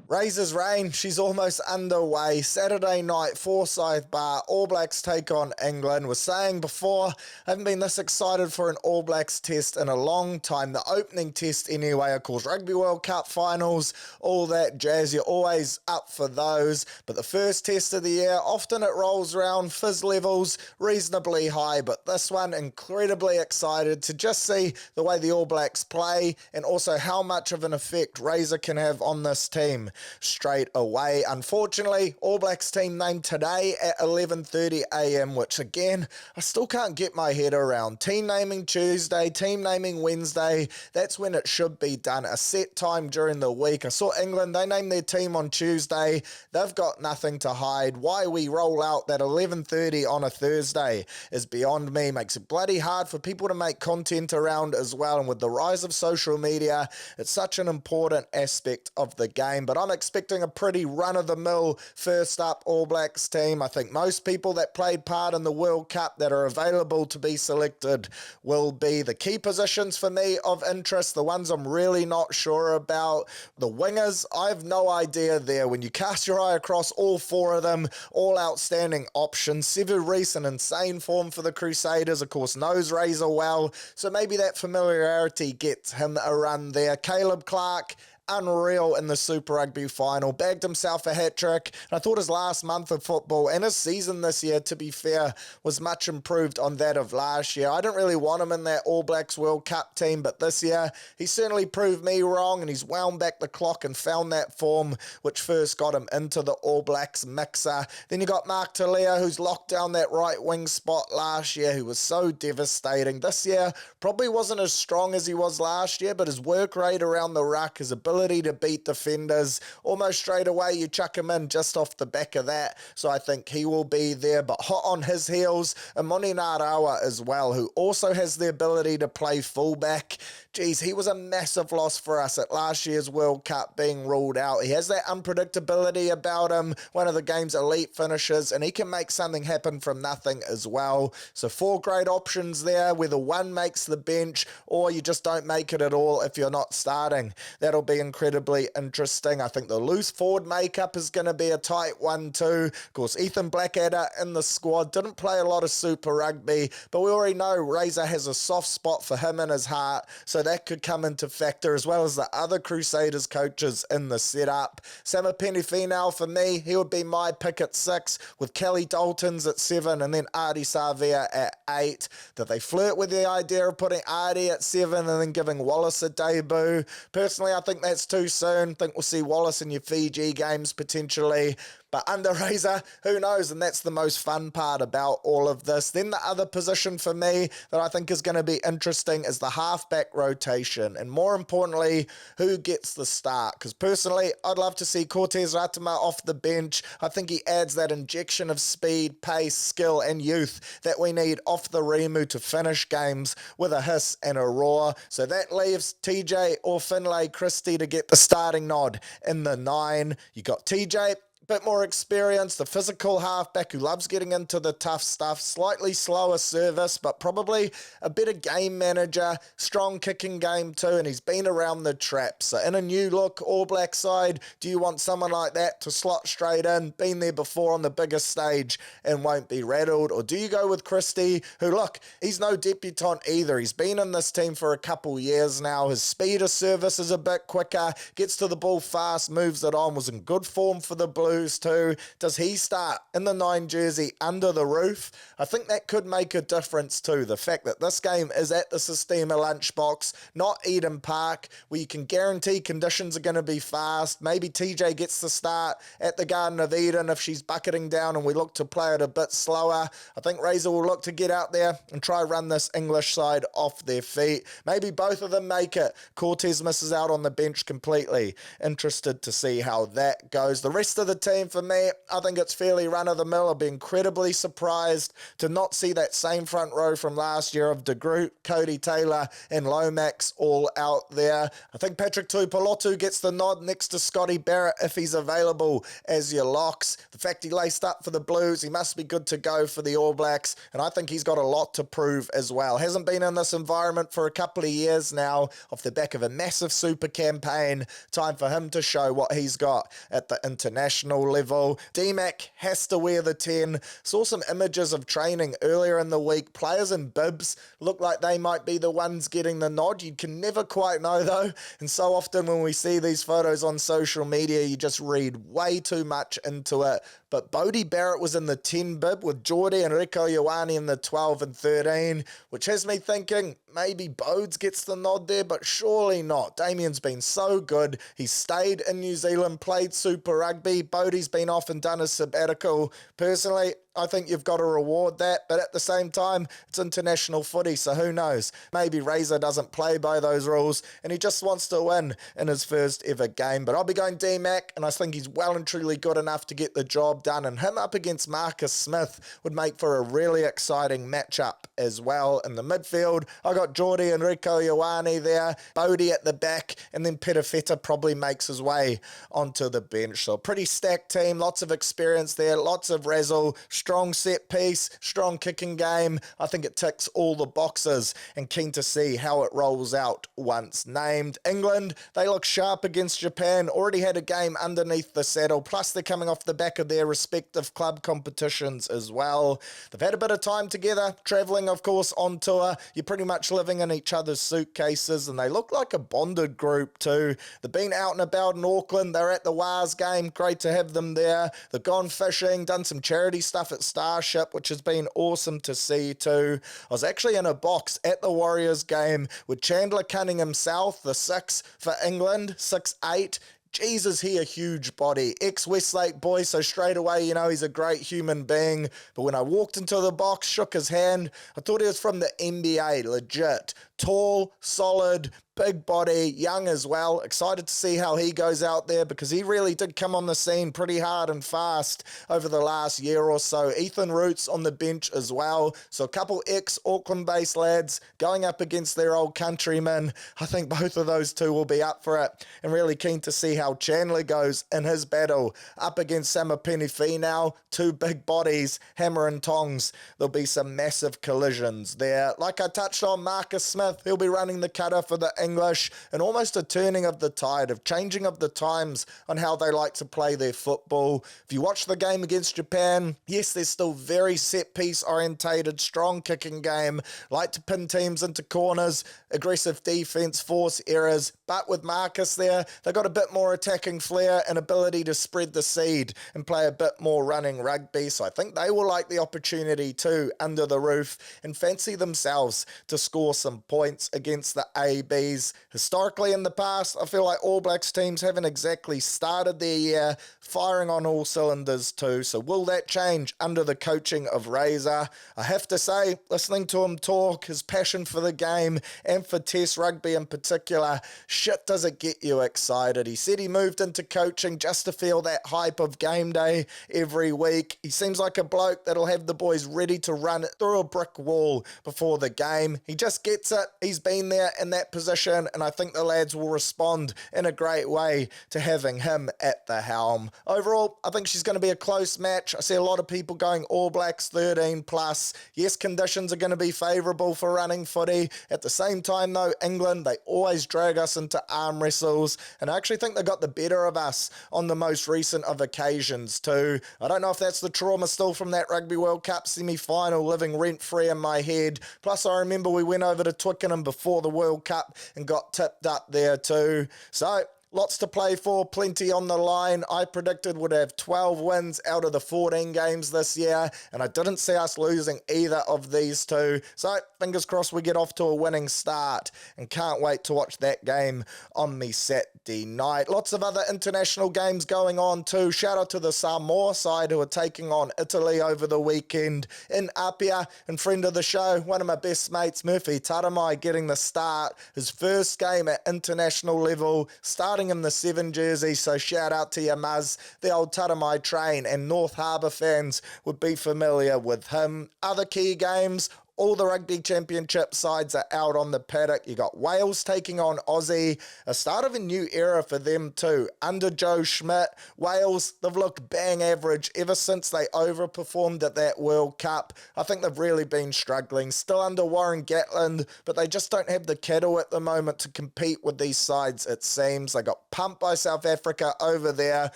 Razor's reign, she's almost underway. Saturday night, Forsyth Bar, All Blacks take on England. Was saying before, I haven't been this excited for an All Blacks test in a long time. The opening test anyway, of course, Rugby World Cup finals, all that jazz. You're always up for those. But the first test of the year, often it rolls around, fizz levels reasonably high. But this one, incredibly excited to just see the way the All Blacks play and also how much of an effect Razor can have on this team. straight away. Unfortunately, All Blacks team named today at 11:30 a.m, which again, I still can't get my head around. Team naming Tuesday, team naming Wednesday, that's when it should be done. A set time during the week. I saw England, they named their team on Tuesday. They've got nothing to hide. Why we roll out that 11:30 on a Thursday is beyond me. Makes it bloody hard for people to make content around as well. And with the rise of social media, it's such an important aspect of the game. But I'm expecting a pretty run-of-the-mill first up All Blacks team. I think most people that played part in the World Cup that are available to be selected will be the key positions for me of interest. The ones I'm really not sure about. The wingers, I have no idea there. When you cast your eye across all four of them, all outstanding options. Sevu Reece, an insane form for the Crusaders, of course, knows Razor well, so maybe that familiarity gets him a run there. Caleb Clark, unreal in the Super Rugby final, bagged himself a hat-trick, and I thought his last month of football and his season this year, to be fair, was much improved on that of last year. I didn't really want him in that All Blacks World Cup team, but this year, he certainly proved me wrong, and he's wound back the clock and found that form which first got him into the All Blacks mixer. Then you got Mark Talia, who's locked down that right wing spot last year, who was so devastating. This year, probably wasn't as strong as he was last year, but his work rate around the ruck, his ability to beat defenders, almost straight away you chuck him in just off the back of that, so I think he will be there. But hot on his heels, Amoni Narawa as well, who also has the ability to play fullback. Geez, he was a massive loss for us at last year's World Cup being ruled out. He has that unpredictability about him, one of the game's elite finishers, and he can make something happen from nothing as well. So 4 great options there, whether one makes the bench or you just don't make it at all if you're not starting. That'll be incredibly interesting. I think the loose forward makeup is going to be a tight one too. Of course, Ethan Blackadder in the squad didn't play a lot of Super Rugby, but we already know Razor has a soft spot for him in his heart, so that could come into factor, as well as the other Crusaders coaches in the setup. Sama Penifino for me, he would be my pick at 6, with Kelly Daltons at 7, and then Artie Savia at 8. Did they flirt with the idea of putting Artie at 7 and then giving Wallace a debut? Personally, I think that's too soon. I think we'll see Wallace in your Fiji games potentially. But under Razor, who knows? And that's the most fun part about all of this. Then the other position for me that I think is going to be interesting is the halfback rotation. And more importantly, who gets the start? Because personally, I'd love to see Cortez Ratama off the bench. I think he adds that injection of speed, pace, skill, and youth that we need off the Rimu to finish games with a hiss and a roar. So that leaves TJ or Finlay Christie to get the starting nod in the 9. You got TJ, bit more experience, the physical halfback who loves getting into the tough stuff, slightly slower service, but probably a better game manager, strong kicking game too, and he's been around the trap. So in a new look All Black side, do you want someone like that to slot straight in, been there before on the biggest stage and won't be rattled? Or do you go with Christie, who, look, he's no debutant either. He's been in this team for a couple years now. His speed of service is a bit quicker, gets to the ball fast, moves it on, was in good form for the Blues too. Does he start in the 9 jersey under the roof? I think that could make a difference too. The fact that this game is at the Sistema Lunchbox, not Eden Park, where you can guarantee conditions are going to be fast. Maybe TJ gets the start at the Garden of Eden if she's bucketing down and we look to play it a bit slower. I think Razor will look to get out there and try run this English side off their feet. Maybe both of them make it. Cortez misses out on the bench completely. Interested to see how that goes. The rest of the team for me, I think it's fairly run-of-the-mill. I'll be incredibly surprised to not see that same front row from last year of De Groot, Cody Taylor and Lomax all out there. I think Patrick Tuipulotu gets the nod next to Scotty Barrett if he's available as your locks. The fact he laced up for the Blues, he must be good to go for the All Blacks, and I think he's got a lot to prove as well. Hasn't been in this environment for a couple of years now, off the back of a massive super campaign. Time for him to show what he's got at the international international level. D-Mac has to wear the 10. Saw some images of training earlier in the week. Players in bibs look like they might be the ones getting the nod. You can never quite know though, and so often when we see these photos on social media, you just read way too much into it. But Bodie Barrett was in the 10 bib with Geordie and Rieko Ioane in the 12 and 13, which has me thinking maybe Bodes gets the nod there, but surely not. Damien's been so good. He's stayed in New Zealand, played Super Rugby. Bodie's been off and done a sabbatical. Personally, I think you've got to reward that, but at the same time, it's international footy, so who knows? Maybe Razor doesn't play by those rules, and he just wants to win in his first ever game. But I'll be going D-Mac, and I think he's well and truly good enough to get the job done, and him up against Marcus Smith would make for a really exciting matchup as well. In the midfield, I got Geordie and Rieko Ioane there, Bodie at the back, and then Petafeta probably makes his way onto the bench. So a pretty stacked team, lots of experience there, lots of razzle, strong set piece, strong kicking game. I think it ticks all the boxes, and keen to see how it rolls out once named. England, they look sharp against Japan, already had a game underneath the saddle, plus they're coming off the back of their respective club competitions as well. They've had a bit of time together, travelling of course on tour. You're pretty much living in each other's suitcases, and they look like a bonded group too. They've been out and about in Auckland, they're at the WARS game, great to have them there. They've gone fishing, done some charity stuff at Starship, which has been awesome to see too. I was actually in a box at the Warriors game with Chandler Cunningham South, the 6 for England, 6'8". Jesus, he a huge body. Ex-Westlake boy, so straight away, you know, he's a great human being. But when I walked into the box, shook his hand, I thought he was from the NBA, legit. Tall, solid, big body, young as well. Excited to see how he goes out there because he really did come on the scene pretty hard and fast over the last year or so. Ethan Roots on the bench as well. So a couple ex-Auckland-based lads going up against their old countrymen. I think both of those two will be up for it, and really keen to see how Chandler goes in his battle up against Samapeni Finau. Two big bodies, hammer and tongs. There'll be some massive collisions there. Like I touched on, Marcus Smith, he'll be running the cutter for the English, and almost a turning of the tide, of changing of the times on how they like to play their football. If you watch the game against Japan, yes, they're still very set-piece orientated, strong kicking game, like to pin teams into corners, aggressive defense, force errors, but with Marcus there, they've got a bit more attacking flair and ability to spread the seed and play a bit more running rugby, so I think they will like the opportunity too under the roof and fancy themselves to score some points against the ABs. Historically in the past, I feel like All Blacks teams haven't exactly started their year firing on all cylinders too, so will that change under the coaching of Razor? I have to say, listening to him talk, his passion for the game and for Test rugby in particular, shit does it get you excited. He said he moved into coaching just to feel that hype of game day every week. He seems like a bloke that'll have the boys ready to run through a brick wall before the game. He just gets it. He's been there in that position, and I think the lads will respond in a great way to having him at the helm. Overall, I think she's going to be a close match. I see a lot of people going All Blacks 13 plus. Yes, conditions are going to be favourable for running footy. At the same time though, England, they always drag us into arm wrestles, and I actually think they got the better of us on the most recent of occasions too. I don't know if that's the trauma still from that Rugby World Cup semi-final living rent-free in my head. Plus I remember we went over to Twickenham before the World Cup and got tipped up there too. So lots to play for, plenty on the line. I predicted would have 12 wins out of the 14 games this year, and I didn't see us losing either of these two. So fingers crossed we get off to a winning start, and can't wait to watch that game on me Saturday night. Lots of other international games going on too. Shout out to the Samoa side who are taking on Italy over the weekend in Apia, and friend of the show, one of my best mates, Murphy Taramai, getting the start. His first game at international level, starting in the 7 jersey, so shout out to you, Muzz. The old Taramai train and North Harbour fans would be familiar with him. Other key games, all the Rugby Championship sides are out on the paddock. You got Wales taking on Aussie, a start of a new era for them too. Under Joe Schmidt, Wales, they've looked bang average ever since they overperformed at that World Cup. I think they've really been struggling. Still under Warren Gatland, but they just don't have the kettle at the moment to compete with these sides, it seems. They got pumped by South Africa over there,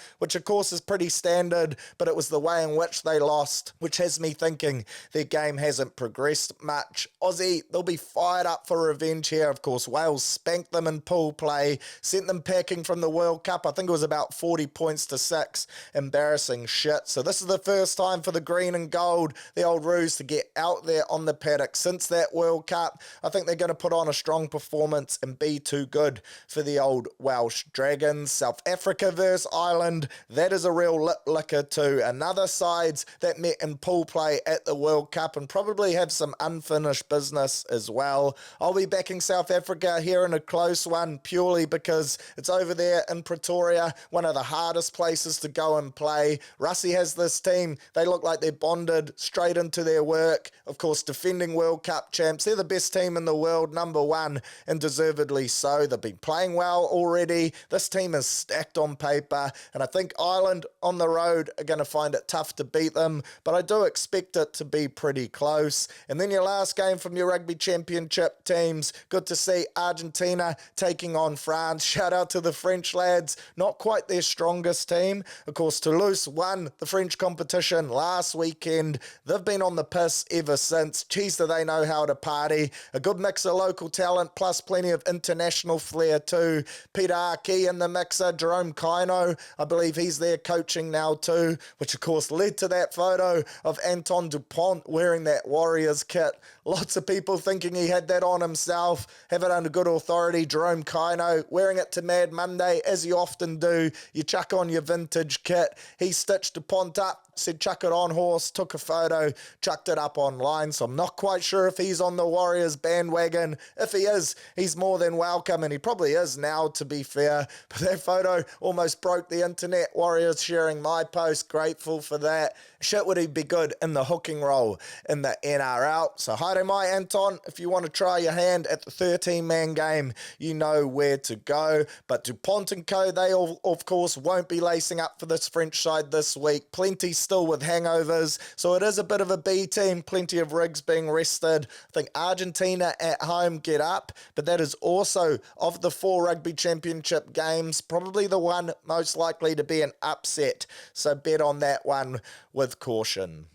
which of course is pretty standard, but it was the way in which they lost, which has me thinking their game hasn't progressed much. Aussie, they'll be fired up for revenge here. Of course, Wales spanked them in pool play, sent them packing from the World Cup. I think it was about 40 points to 6. Embarrassing shit. So this is the first time for the green and gold, the old Roos, to get out there on the paddock since that World Cup. I think they're going to put on a strong performance and be too good for the old Welsh Dragons. South Africa versus Ireland, that is a real lip licker too. Another sides that met in pool play at the World Cup and probably have some unfinished business as well. I'll be backing South Africa here in a close one purely because it's over there in Pretoria, one of the hardest places to go and play. Russie has this team. They look like they're bonded straight into their work. Of course, defending World Cup champs. They're the best team in the world, number one, and deservedly so. They've been playing well already. This team is stacked on paper, and I think Ireland on the road are going to find it tough to beat them, but I do expect it to be pretty close. And then your last game from your Rugby Championship teams. Good to see Argentina taking on France. Shout out to the French lads. Not quite their strongest team. Of course, Toulouse won the French competition last weekend. They've been on the piss ever since. Geez, do they know how to party. A good mix of local talent, plus plenty of international flair too. Peter Aki in the mixer. Jerome Kaino, I believe he's there coaching now too, which of course led to that photo of Anton Dupont wearing that Warriors kit. Lots of people thinking he had that on himself. Have it under good authority. Jerome Kaino wearing it to Mad Monday, as you often do. You chuck on your vintage kit. He stitched Dupont up, said chuck it on horse, took a photo, chucked it up online. So I'm not quite sure if he's on the Warriors bandwagon. If he is, he's more than welcome, and he probably is now, to be fair. But that photo almost broke the internet. Warriors sharing my post, grateful for that. Shit, would he be good in the hooking role in the NRL? So haere mai, Anton, if you want to try your hand at the 13-man game, you know where to go. But Dupont and co, they all, of course, won't be lacing up for this French side this week. Plenty still with hangovers, so it is a bit of a B team. Plenty of rigs being rested. I think Argentina at home get up, but that is also, of the 4 Rugby Championship games, probably the one most likely to be an upset. So bet on that one with caution.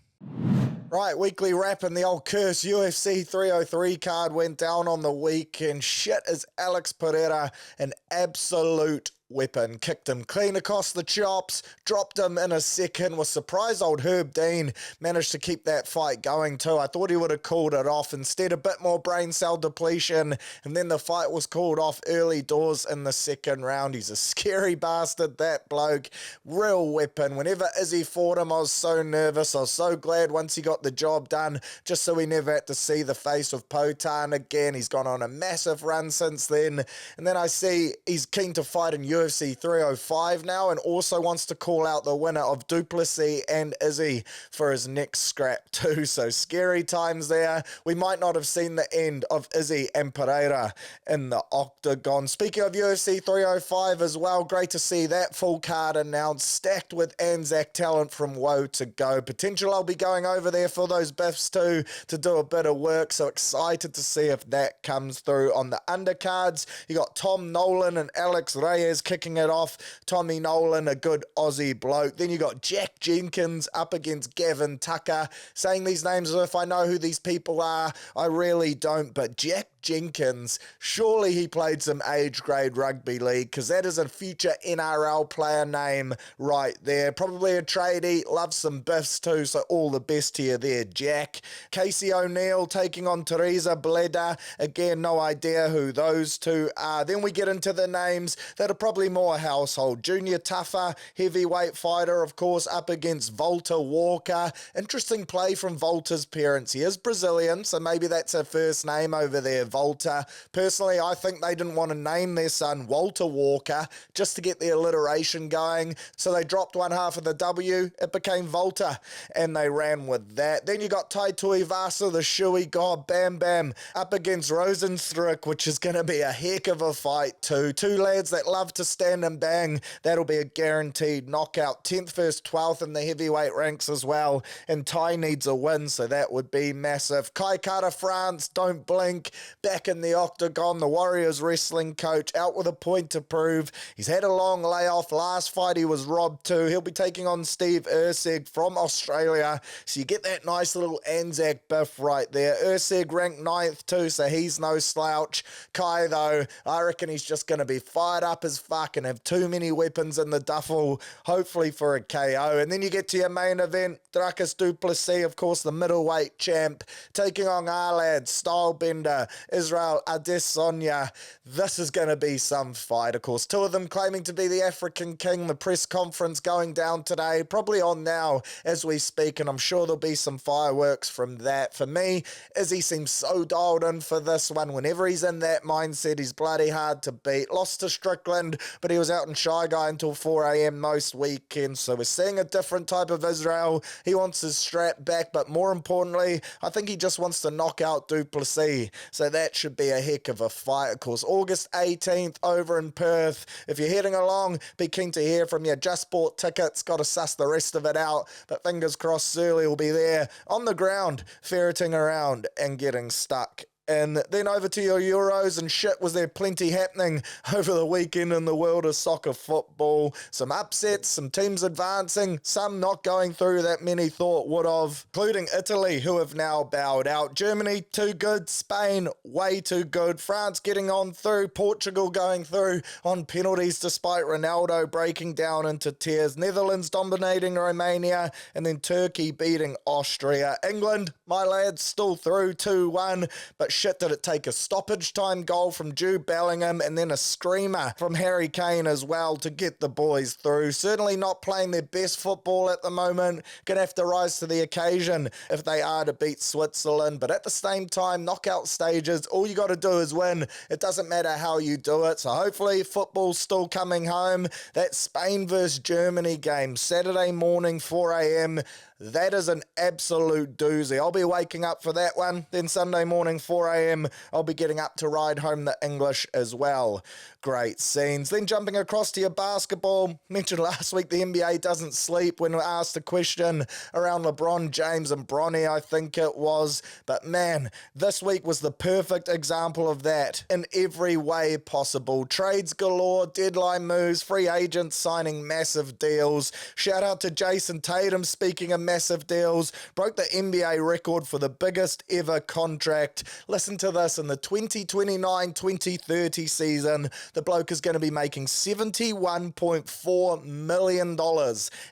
Right, weekly wrap, and the old curse UFC 303 card went down on the week, and shit, is Alex Pereira an absolute weapon. Kicked him clean across the chops, dropped him in a second. Was surprised old Herb Dean managed to keep that fight going too. I thought he would have called it off. Instead, a bit more brain cell depletion, and then the fight was called off early doors in the second round. He's a scary bastard, that bloke. Real weapon. Whenever Izzy fought him, I was so nervous. I was so glad once he got the job done, just so we never had to see the face of Potan again. He's gone on a massive run since then. And then I see he's keen to fight in UFC 305 now, and also wants to call out the winner of Duplessis and Izzy for his next scrap too. So scary times there. We might not have seen the end of Izzy and Pereira in the octagon. Speaking of UFC 305 as well, great to see that full card announced, stacked with Anzac talent from woe to go. Potential I'll be going over there for those biffs too to do a bit of work, so excited to see if that comes through. On the undercards, you got Tom Nolan and Alex Reyes kicking it off. Tommy Nolan, a good Aussie bloke. Then you got Jack Jenkins up against Gavin Tucker. Saying these names as if I know who these people are, I really don't, but Jack Jenkins, surely he played some age grade rugby league, because that is a future NRL player name right there. Probably a tradie, loves some biffs too, so all the best to you there, Jack. Casey O'Neill taking on Teresa Bleda. Again, no idea who those two are. Then we get into the names that are probably more household. Junior Tuffer, heavyweight fighter, of course, up against Volta Walker. Interesting play from Volta's parents. He is Brazilian, so maybe that's her first name over there, Volta. Personally, I think they didn't want to name their son Walter Walker just to get the alliteration going, so they dropped one half of the W. It became Volta, and they ran with that. Then you got Tai Tuivasa, the Shui God, Bam Bam, up against Rosenstruck, which is going to be a heck of a fight too. Two lads that love to stand and bang. That'll be a guaranteed knockout. 10th versus 12th in the heavyweight ranks as well, and Tai needs a win, so that would be massive. Kai Kara France, don't blink, back in the octagon. The Warriors wrestling coach out with a point to prove. He's had a long layoff. Last fight he was robbed too. He'll be taking on Steve Urseg from Australia, so you get that nice little Anzac biff right there. Urseg ranked 9th too, so he's no slouch. Kai though, I reckon he's just going to be fired up as fuck and have too many weapons in the duffel, hopefully for a KO. And then you get to your main event, Dracus du Plessis, of course the middleweight champ, taking on our lad, Stylebender, Israel Adesanya. This is going to be some fight, of course. Two of them claiming to be the African king. The press conference going down today, probably on now as we speak, and I'm sure there'll be some fireworks from that. For me, Izzy seems so dialed in for this one. Whenever he's in that mindset, he's bloody hard to beat. Lost to Strickland, but he was out in Shy Guy until 4 a.m. most weekends, so we're seeing a different type of Israel. He wants his strap back, but more importantly, I think he just wants to knock out du Plessis, so that should be a heck of a fight. Of course, August 18th over in Perth. If you're heading along, be keen to hear from you. Just bought tickets, got to suss the rest of it out, but fingers crossed Surly will be there on the ground, ferreting around and getting stuck. And then over to your Euros, and shit, was there plenty happening over the weekend in the world of soccer football. Some upsets, some teams advancing, some not going through that many thought would have, including Italy, who have now bowed out. Germany, too good. Spain, way too good. France getting on through. Portugal going through on penalties despite Ronaldo breaking down into tears. Netherlands dominating Romania, and then Turkey beating Austria. England, my lads, still through 2-1, but shit, did it take a stoppage time goal from Jude Bellingham and then a screamer from Harry Kane as well to get the boys through. Certainly not playing their best football at the moment. Gonna have to rise to the occasion if they are to beat Switzerland, but at the same time, knockout stages, all you got to do is win. It doesn't matter how you do it, so hopefully football's still coming home. That Spain versus Germany game, Saturday morning, 4 a.m., that is an absolute doozy. I'll be waking up for that one. Then Sunday morning, 4 a.m., I'll be getting up to ride home the English as well. Great scenes. Then jumping across to your basketball. Mentioned last week the NBA doesn't sleep when we asked a question around LeBron James and Bronny, I think it was. But man, this week was the perfect example of that in every way possible. Trades galore, deadline moves, free agents signing massive deals. Shout out to Jason Tatum, speaking of massive deals, broke the NBA record for the biggest ever contract. Listen to this, in the 2029-2030 season, the bloke is going to be making $71.4 million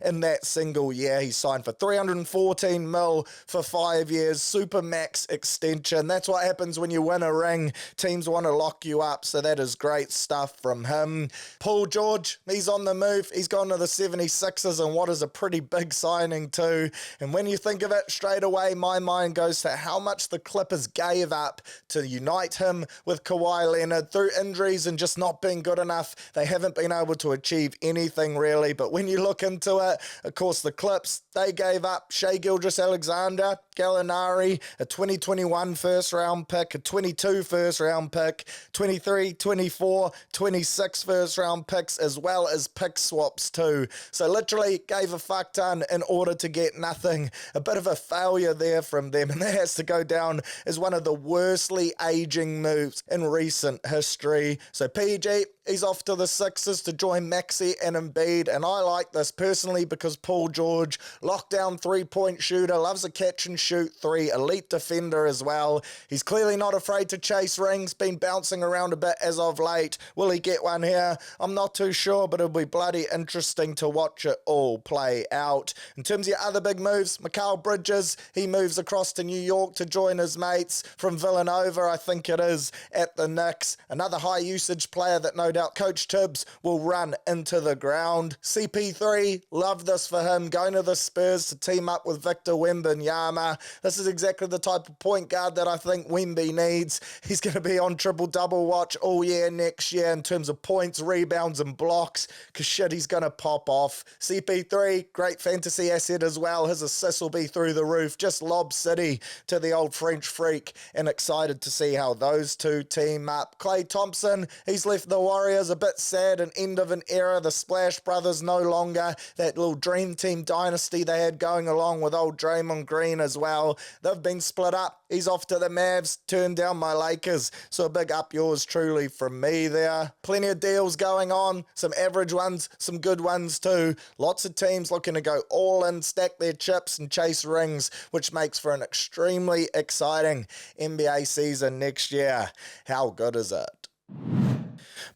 in that single year. He signed for $314 million for 5 years, Supermax extension. That's what happens when you win a ring. Teams want to lock you up, so that is great stuff from him. Paul George, he's on the move. He's gone to the 76ers, and what is a pretty big signing too. And when you think of it, straight away, my mind goes to how much the Clippers gave up to unite him with Kawhi Leonard. Through injuries and just not being good enough, they haven't been able to achieve anything really. But when you look into it, of course, the Clips, they gave up Shai Gilgeous-Alexander, Gallinari, a 2021 first-round pick, a 22 first-round pick, 23, 24, 26 first-round picks, as well as pick swaps too. So literally gave a fuck ton in order to get nothing. A bit of a failure there from them, and that has to go down as one of the worstly aging moves in recent history. So PG, he's off to the Sixers to join Maxey and Embiid, and I like this personally because Paul George, lockdown three-point shooter, loves a catch and shoot three, elite defender as well. He's clearly not afraid to chase rings, been bouncing around a bit as of late. Will he get one here? I'm not too sure, but it'll be bloody interesting to watch it all play out. In terms of your other big moves, Mikal Bridges, he moves across to New York to join his mates from Villanova, I think it is, at the Knicks. Another high-usage player that no doubt Coach Tibbs will run into the ground. CP3, love this for him, going to the Spurs to team up with Victor Wembanyama. winger. This is exactly the type of point guard that I think Wemby needs. He's going to be on triple-double watch all year next year in terms of points, rebounds, and blocks, because shit, he's going to pop off. CP3, great fantasy asset as well. His assists will be through the roof. Just lob city to the old French freak, and excited to see how those two team up. Klay Thompson, he's left the Warriors a bit sad, an end of an era. The Splash Brothers no longer that little dream team dynasty they had going along with old Draymond Green as well. They've been split up. He's off to the Mavs, turned down my Lakers, so a big up yours truly from me there. Plenty of deals going on, some average ones, some good ones too. Lots of teams looking to go all in, stack their chips and chase rings, which makes for an extremely exciting NBA season next year. How good is it?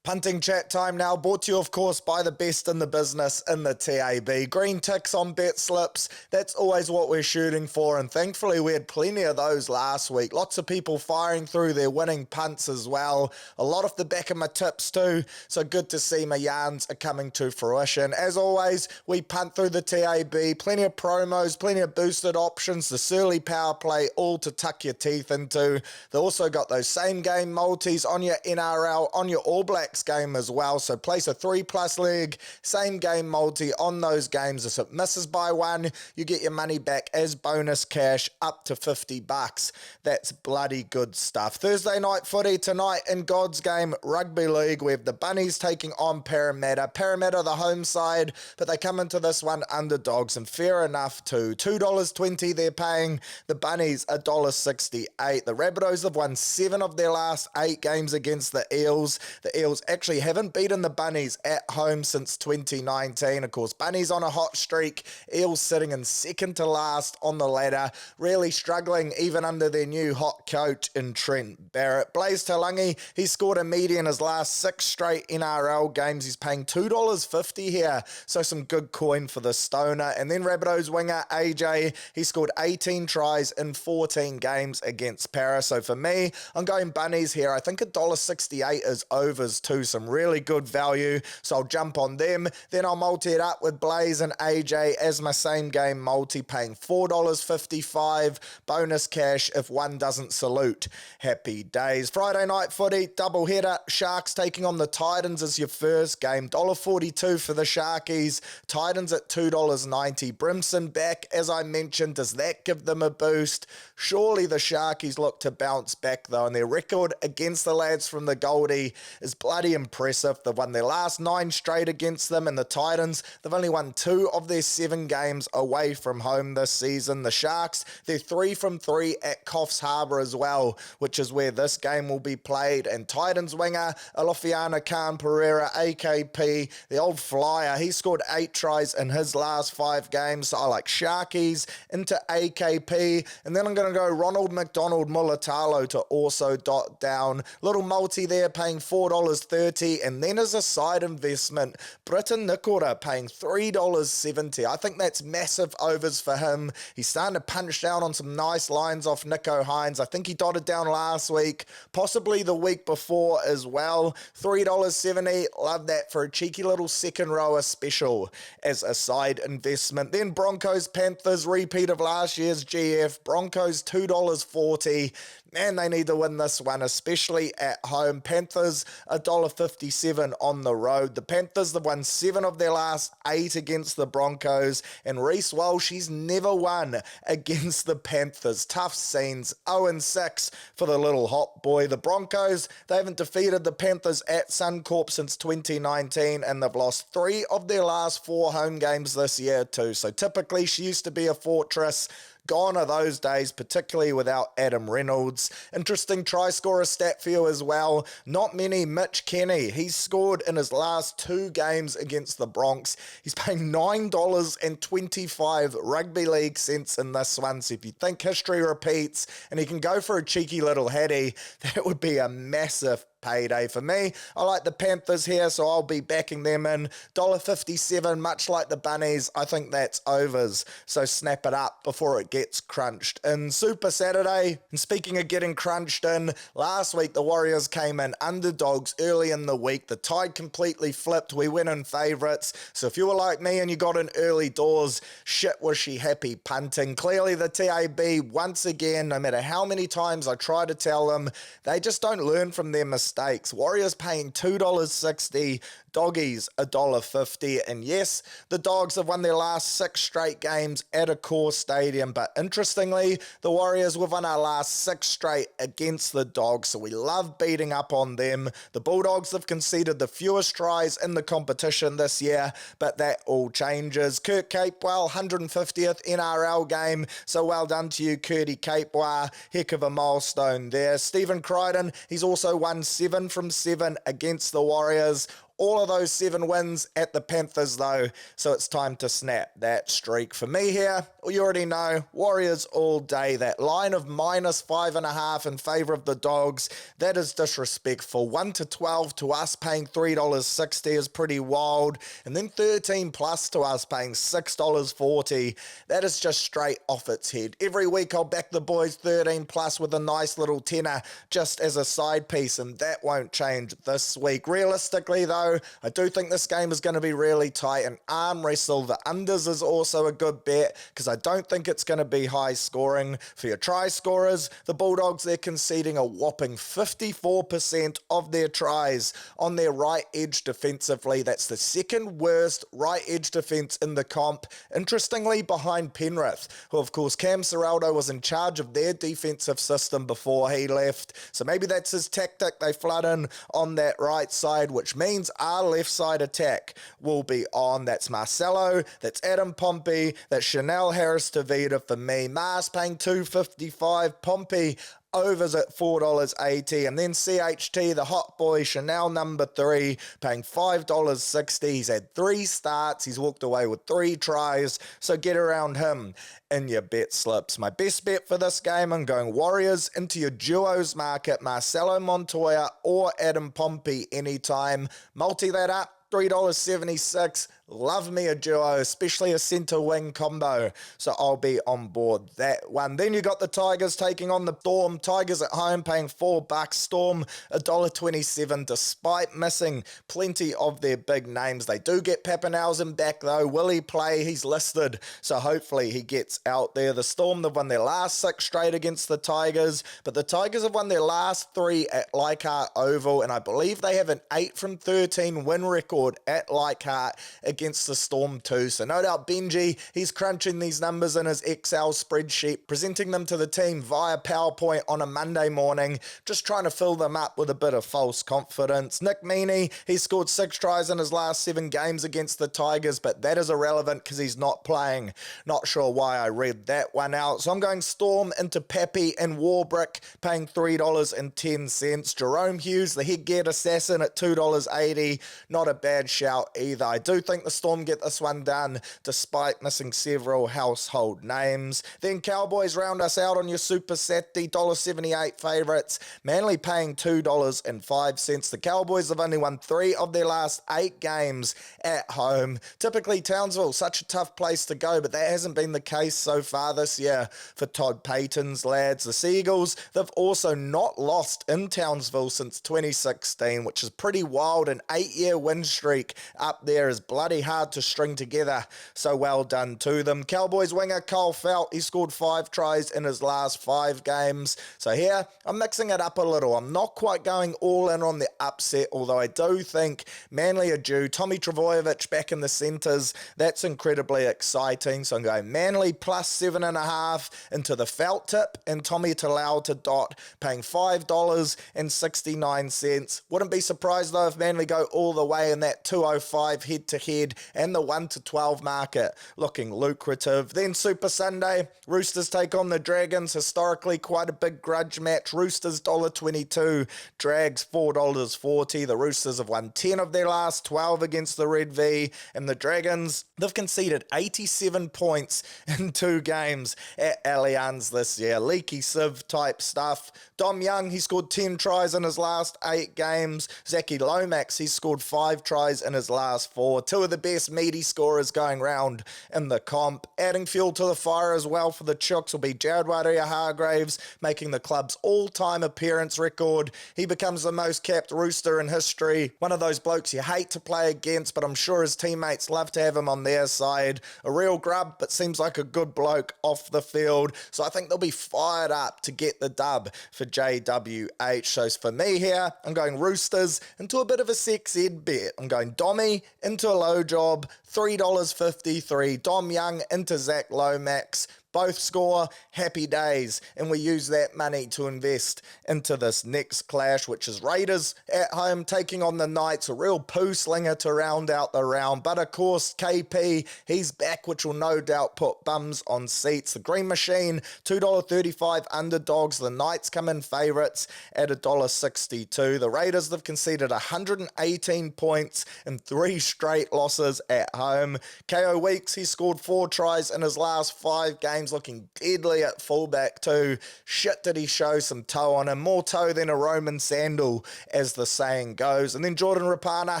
Punting chat time now, brought to you of course by the best in the business in the TAB. Green ticks on bet slips, that's always what we're shooting for, and thankfully we had plenty of those last week. Lots of people firing through their winning punts as well. A lot off the back of my tips too, so good to see my yarns are coming to fruition. As always, we punt through the TAB, plenty of promos, plenty of boosted options, the Surly power play, all to tuck your teeth into. They also got those same game multis on your NRL, on your All Blacks game as well, so place a 3+ leg, same game multi on those games. If it misses by one, you get your money back as bonus cash up to $50. That's bloody good stuff. Thursday night footy tonight in God's Game Rugby League. We have the Bunnies taking on Parramatta. Parramatta the home side, but they come into this one underdogs, and fair enough too. $2.20 they're paying. The Bunnies $1.68. The Rabbitohs have won 7 of their last 8 games against the Eels. The Eels actually haven't beaten the Bunnies at home since 2019. Of course, Bunnies on a hot streak. Eels sitting in second to last on the ladder, really struggling even under their new hot coach in Trent Barrett. Blaze Talangi, he scored a meaty in his last 6 straight NRL games. He's paying $2.50 here, so some good coin for the stoner. And then Rabbitohs winger AJ, he scored 18 tries in 14 games against Para. So for me, I'm going Bunnies here. I think $1.68 is overs too, some really good value, so I'll jump on them. Then I'll multi it up with Blaze and AJ as my same game multi, paying $4.55 bonus cash if one doesn't salute. Happy days. Friday night footy, double header. Sharks taking on the Titans as your first game. $1.42 for the Sharkies. Titans at $2.90. Brimson back, as I mentioned. Does that give them a boost? Surely the Sharkies look to bounce back though, and their record against the lads from the Goldie is bloody impressive. They've won their last 9 straight against them, and the Titans, they've only won 2 of their 7 games away from home this season. The Sharks, they're 3 from 3 at Coffs Harbour as well, which is where this game will be played. And Titans winger Alofiana Khan Pereira, AKP, the old flyer, he scored 8 tries in his last 5 games. So I like Sharkies into AKP, and then I'm going to go Ronald McDonald Mulatalo to also dot down. Little multi there, paying $4.30, and then as a side investment, Britain Nikora paying $3.70. I think that's massive overs for him. He's starting to punch down on some nice lines off Nico Hines. I think he dotted down last week, possibly the week before as well. $3.70, love that for a cheeky little second rower special as a side investment. Then Broncos Panthers, repeat of last year's GF. Broncos $2.40. Man, they need to win this one, especially at home. Panthers $1.57 on the road. The Panthers have won 7 of their last 8 against the Broncos, and Reece Walsh, he's never won against the Panthers. Tough scenes, 0-6 for the little hot boy. The Broncos, they haven't defeated the Panthers at Suncorp since 2019, and they've lost 3 of their last 4 home games this year too. So typically, she used to be a fortress. Gone are those days, particularly without Adam Reynolds. Interesting try scorer stat for you as well. Not many. Mitch Kenny, he's scored in his last 2 games against the Bronx. He's paying $9.25 rugby league cents in this one. So if you think history repeats and he can go for a cheeky little hattie, that would be a massive payday for me. I like the Panthers here, so I'll be backing them in. $1.57, much like the Bunnies. I think that's overs, so snap it up before it gets crunched. In Super Saturday, and speaking of getting crunched in, last week the Warriors came in underdogs early in the week. The tide completely flipped. We went in favourites. So if you were like me and you got in early doors, shit was she happy punting. Clearly the TAB, once again, no matter how many times I try to tell them, they just don't learn from their mistakes. Warriors paying $2.60, doggies $1.50, and yes, the Dogs have won their last 6 straight games at Accor Stadium, but interestingly, the Warriors have won our last 6 straight against the Dogs, so we love beating up on them. The Bulldogs have conceded the fewest tries in the competition this year, but that all changes. Kurt Capewell, 150th NRL game, so well done to you, Curty Capewell. Heck of a milestone there. Stephen Crichton, he's also won 7 from 7 against the Warriors. All of those 7 wins at the Panthers though, so it's time to snap that streak. For me here, you already know, Warriors all day. That line of -5.5 in favour of the Dogs, that is disrespectful. 1-12 to us paying $3.60 is pretty wild, and then 13 plus to us paying $6.40. That is just straight off its head. Every week I'll back the boys 13 plus with a nice little tenner just as a side piece, and that won't change this week. Realistically though, I do think this game is going to be really tight, and arm wrestle, the unders is also a good bet because I don't think it's going to be high scoring. For your try scorers, the Bulldogs, they're conceding a whopping 54% of their tries on their right edge defensively. That's the second worst right edge defense in the comp, interestingly behind Penrith, who of course Cam Serraldo was in charge of their defensive system before he left, so maybe that's his tactic. They flood in on that right side, which means our left side attack will be on. That's Marcelo, that's Adam Pompey, that's Chanel Harris-Tavita for me. Mars paying $2.55, Pompey overs at $4.80, and then CHT, the hot boy, Chanel number 3, paying $5.60. He's had 3 starts, he's walked away with 3 tries, so get around him in your bet slips. My best bet for this game, I'm going Warriors into your duos market, Marcelo Montoya or Adam Pompey anytime. Multi that up, $3.76. Love me a duo, especially a centre wing combo, so I'll be on board that one. Then you got the Tigers taking on the Storm. Tigers at home paying $4. Storm $1.27, despite missing plenty of their big names. They do get Pappenhausen back though. Will he play? He's listed, so hopefully he gets out there. The Storm, they've won their last 6 straight against the Tigers, but the Tigers have won their last 3 at Leichhardt Oval, and I believe they have an 8 from 13 win record at Leichhardt against the Storm too. So no doubt Benji, he's crunching these numbers in his Excel spreadsheet, presenting them to the team via PowerPoint on a Monday morning, just trying to fill them up with a bit of false confidence. Nick Meaney, he scored 6 tries in his last 7 games against the Tigers, but that is irrelevant because he's not playing. Not sure why I read that one out. So I'm going Storm into Pappy and Warbrick, paying $3.10. Jerome Hughes, the headgear assassin, at $2.80. Not a bad shout either. I do think the Storm get this one done despite missing several household names. Then Cowboys round us out on your Super Saturday, $1.78 favourites. Manly paying $2.05. The Cowboys have only won 3 of their last 8 games at home. Typically Townsville, such a tough place to go, but that hasn't been the case so far this year for Todd Payton's lads. The Seagulls, they've also not lost in Townsville since 2016, which is pretty wild. An 8-year win streak up there is bloody hard to string together, so well done to them. Cowboys winger Cole Felt, he scored 5 tries in his last 5 games, so here I'm mixing it up a little. I'm not quite going all in on the upset, although I do think Manly are due. Tommy Trbojevic back in the centres, that's incredibly exciting, so I'm going Manly plus 7.5 into the Felt tip, and Tommy Talau to dot, paying $5.69. Wouldn't be surprised though if Manly go all the way in that 205 head to head. head-to-head, and the 1 to 12 market looking lucrative. Then Super Sunday, Roosters take on the Dragons, historically quite a big grudge match. Roosters $1.22, Drags $4.40. The Roosters have won 10 of their last 12 against the Red V, and the Dragons, they've conceded 87 points in 2 games at Allianz this year. Leaky sieve type stuff. Dom Young, he scored 10 tries in his last 8 games. Zachy Lomax, he scored 5 tries in his last 4. 2 of the best meaty scorers going round in the comp. Adding fuel to the fire as well for the Chooks will be Jared Waerea-Hargreaves, making the club's all-time appearance record. He becomes the most capped Rooster in history. One of those blokes you hate to play against, but I'm sure his teammates love to have him on their side. A real grub, but seems like a good bloke off the field. So I think they'll be fired up to get the dub for JWH. So for me here, I'm going Roosters into a bit of a sex ed bet. I'm going Dommy into a low job, $3.53. Dom Young into Zach Lomax. Both score, happy days, and we use that money to invest into this next clash, which is Raiders at home taking on the Knights, a real poo slinger to round out the round. But of course, KP, he's back, which will no doubt put bums on seats. The Green Machine, $2.35 underdogs. The Knights come in favourites at $1.62. The Raiders, they've conceded 118 points in 3 straight losses at home. KO Weeks, he scored 4 tries in his last 5 games, looking deadly at fullback too. Shit, did he show some toe on him. More toe than a Roman sandal, as the saying goes. And then Jordan Rapana,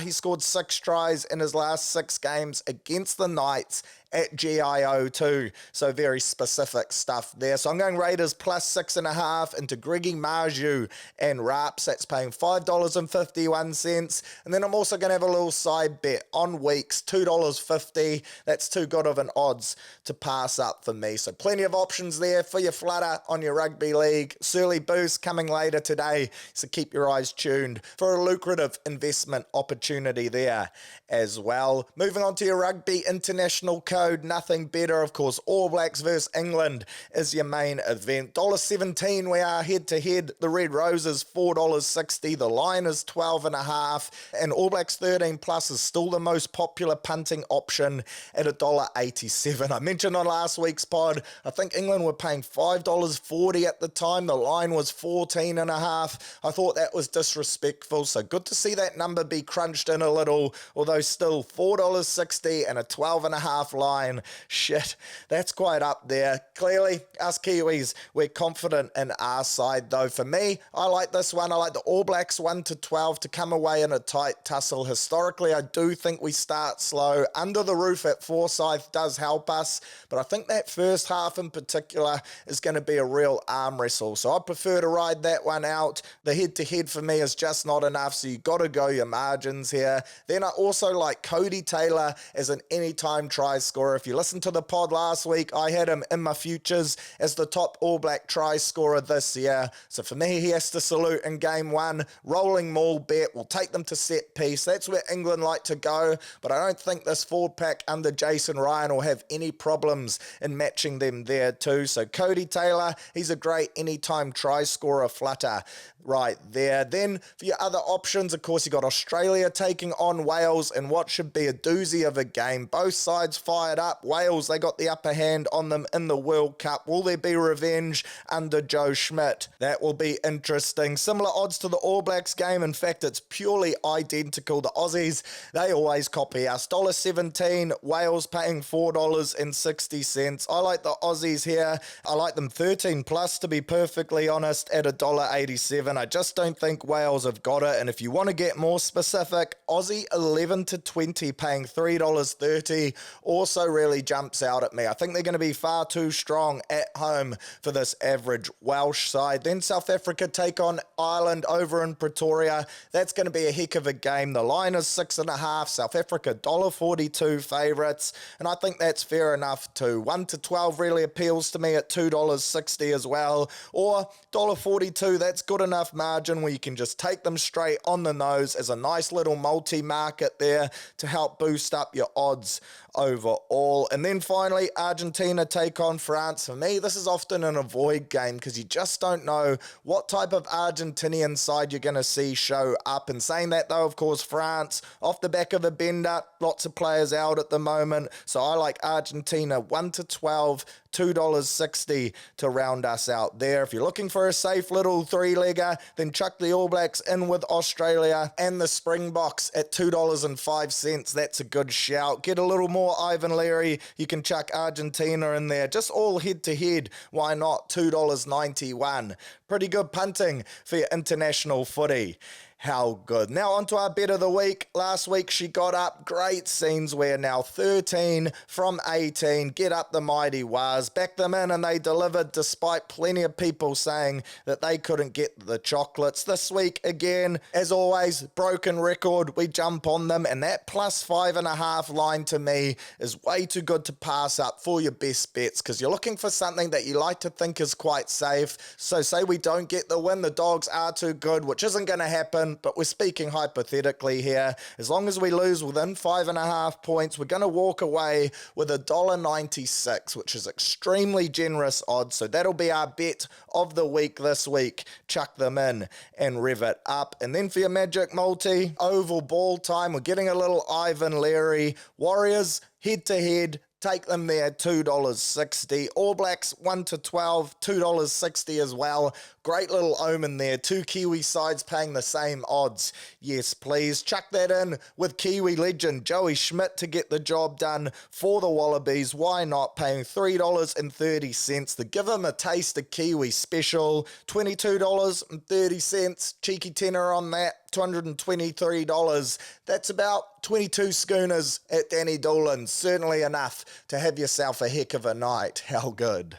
he scored 6 tries in his last 6 games against the Knights at GIO too. So very specific stuff there. So I'm going Raiders plus 6.5 into Greggy Marju and Raps. That's paying $5.51. And then I'm also going to have a little side bet on Weeks, $2.50. That's too good of an odds to pass up for me. So plenty of options there for your flutter on your rugby league. Surly boost coming later today. So keep your eyes tuned for a lucrative investment opportunity there as well. Moving on to your rugby international code, nothing better, of course. All Blacks versus England is your main event. $1.17 we are head to head. The Red Roses $4.60. The line is 12.5, and All Blacks 13 plus is still the most popular punting option at $1.87. I mentioned on last week's pod, I think England were paying $5.40 at the time. The line was 14.5. I thought that was disrespectful, so good to see that number be crunched in a little, although still $4.60 and a 12.5 line. Shit, that's quite up there. Clearly, us Kiwis, we're confident in our side, though. For me, I like this one. I like the All Blacks 1 to 12 to come away in a tight tussle. Historically, I do think we start slow. Under the roof at Forsyth does help us, but I think that first half in particular is going to be a real arm wrestle. So I prefer to ride that one out. The head-to-head for me is just not enough, so you got to go your margins here. Then I also like Cody Taylor as an anytime try scorer. If you listened to the pod last week, I had him in my futures as the top All Black try scorer this year. So for me, he has to salute in game 1. Rolling maul bet will take them to set piece. That's where England like to go, but I don't think this forward pack under Jason Ryan will have any problems in matching them there too. So Cody Taylor, he's a great anytime try scorer flutter right there. Then for your other options, of course, you got Australia taking on Wales in what should be a doozy of a game. Both sides fired up. Wales, they got the upper hand on them in the World Cup. Will there be revenge under Joe Schmidt? That will be interesting. Similar odds to the All Blacks game. In fact, it's purely identical. The Aussies, they always copy us. $1.17, Wales paying $4.60. I like the Aussies here. I like them 13 plus, to be perfectly honest, at $1.87. I just don't think Wales have got it. And if you want to get more specific, Aussie 11 to 20 paying $3.30 also really jumps out at me. I think they're going to be far too strong at home for this average Welsh side. Then South Africa take on Ireland over in Pretoria. That's going to be a heck of a game. The line is 6.5. South Africa $1.42 favourites, and I think that's fair enough too. 1 to 12 really appeals to me at $2.60 as well, or $1.42. That's good enough margin where you can just take them straight on the nose as a nice little multi-market there to help boost up your odds overall. all. And then finally, Argentina take on France. For me, this is often an avoid game because you just don't know what type of Argentinian side you're going to see show up. And saying that though, of course, France, off the back of a bender, lots of players out at the moment. So I like Argentina 1-12, $2.60 to round us out there. If you're looking for a safe little three-legger, then chuck the All Blacks in with Australia and the Springboks at $2.05. That's a good shout. Get a little more Ivan Leary. You can chuck Argentina in there. Just all head-to-head. Why not? $2.91. Pretty good punting for your international footy. How good. Now onto our bet of the week. Last week she got up. Great scenes. We're now 13 from 18. Get up the mighty Wars. Back them in and they delivered despite plenty of people saying that they couldn't get the chocolates. This week again, as always, broken record. We jump on them and that +5.5 line to me is way too good to pass up for your best bets because you're looking for something that you like to think is quite safe. So say we don't get the win, the Dogs are too good, which isn't going to happen. But we're speaking hypothetically here. As long as we lose within 5.5 points, we're going to walk away with $1.96, which is extremely generous odds. So that'll be our bet of the week this week. Chuck them in and rev it up. And then for your Magic Multi, oval ball time. We're getting a little Ivan Leary. Warriors head-to-head. Take them there, $2.60. All Blacks 1-12, $2.60 as well. Great little omen there. Two Kiwi sides paying the same odds. Yes, please. Chuck that in with Kiwi legend Joey Schmidt to get the job done for the Wallabies. Why not? Paying $3.30 to give them a taste of Kiwi special. $22.30. Cheeky tenner on that. $223. That's about 22 schooners at Danny Doolan's. Certainly enough to have yourself a heck of a night. How good.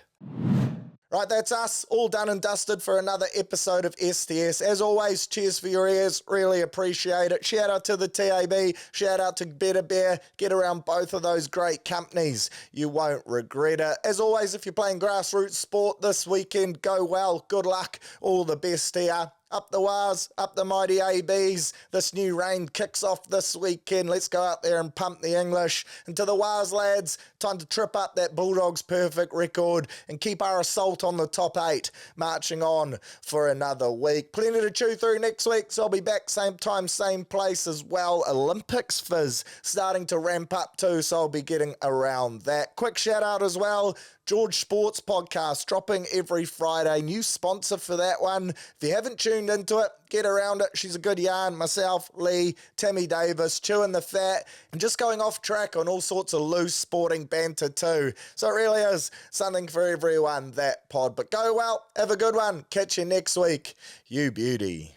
Right, that's us, all done and dusted for another episode of STS. As always, cheers for your ears, really appreciate it. Shout out to the TAB, shout out to Better Bear, get around both of those great companies. You won't regret it. As always, if you're playing grassroots sport this weekend, go well, good luck, all the best here. Up the Wars, up the mighty ABs. This new reign kicks off this weekend. Let's go out there and pump the English. And to the Wars lads, time to trip up that Bulldogs perfect record and keep our assault on the top 8 marching on for another week. Plenty to chew through next week, so I'll be back same time, same place as well. Olympics fizz starting to ramp up too, so I'll be getting around that. Quick shout out as well. George Sports Podcast dropping every Friday. New sponsor for that one. If you haven't tuned into it, get around it. She's a good yarn. Myself, Lee, Tammy Davis, chewing the fat and just going off track on all sorts of loose sporting banter too. So it really is something for everyone, that pod. But go well. Have a good one. Catch you next week. You beauty.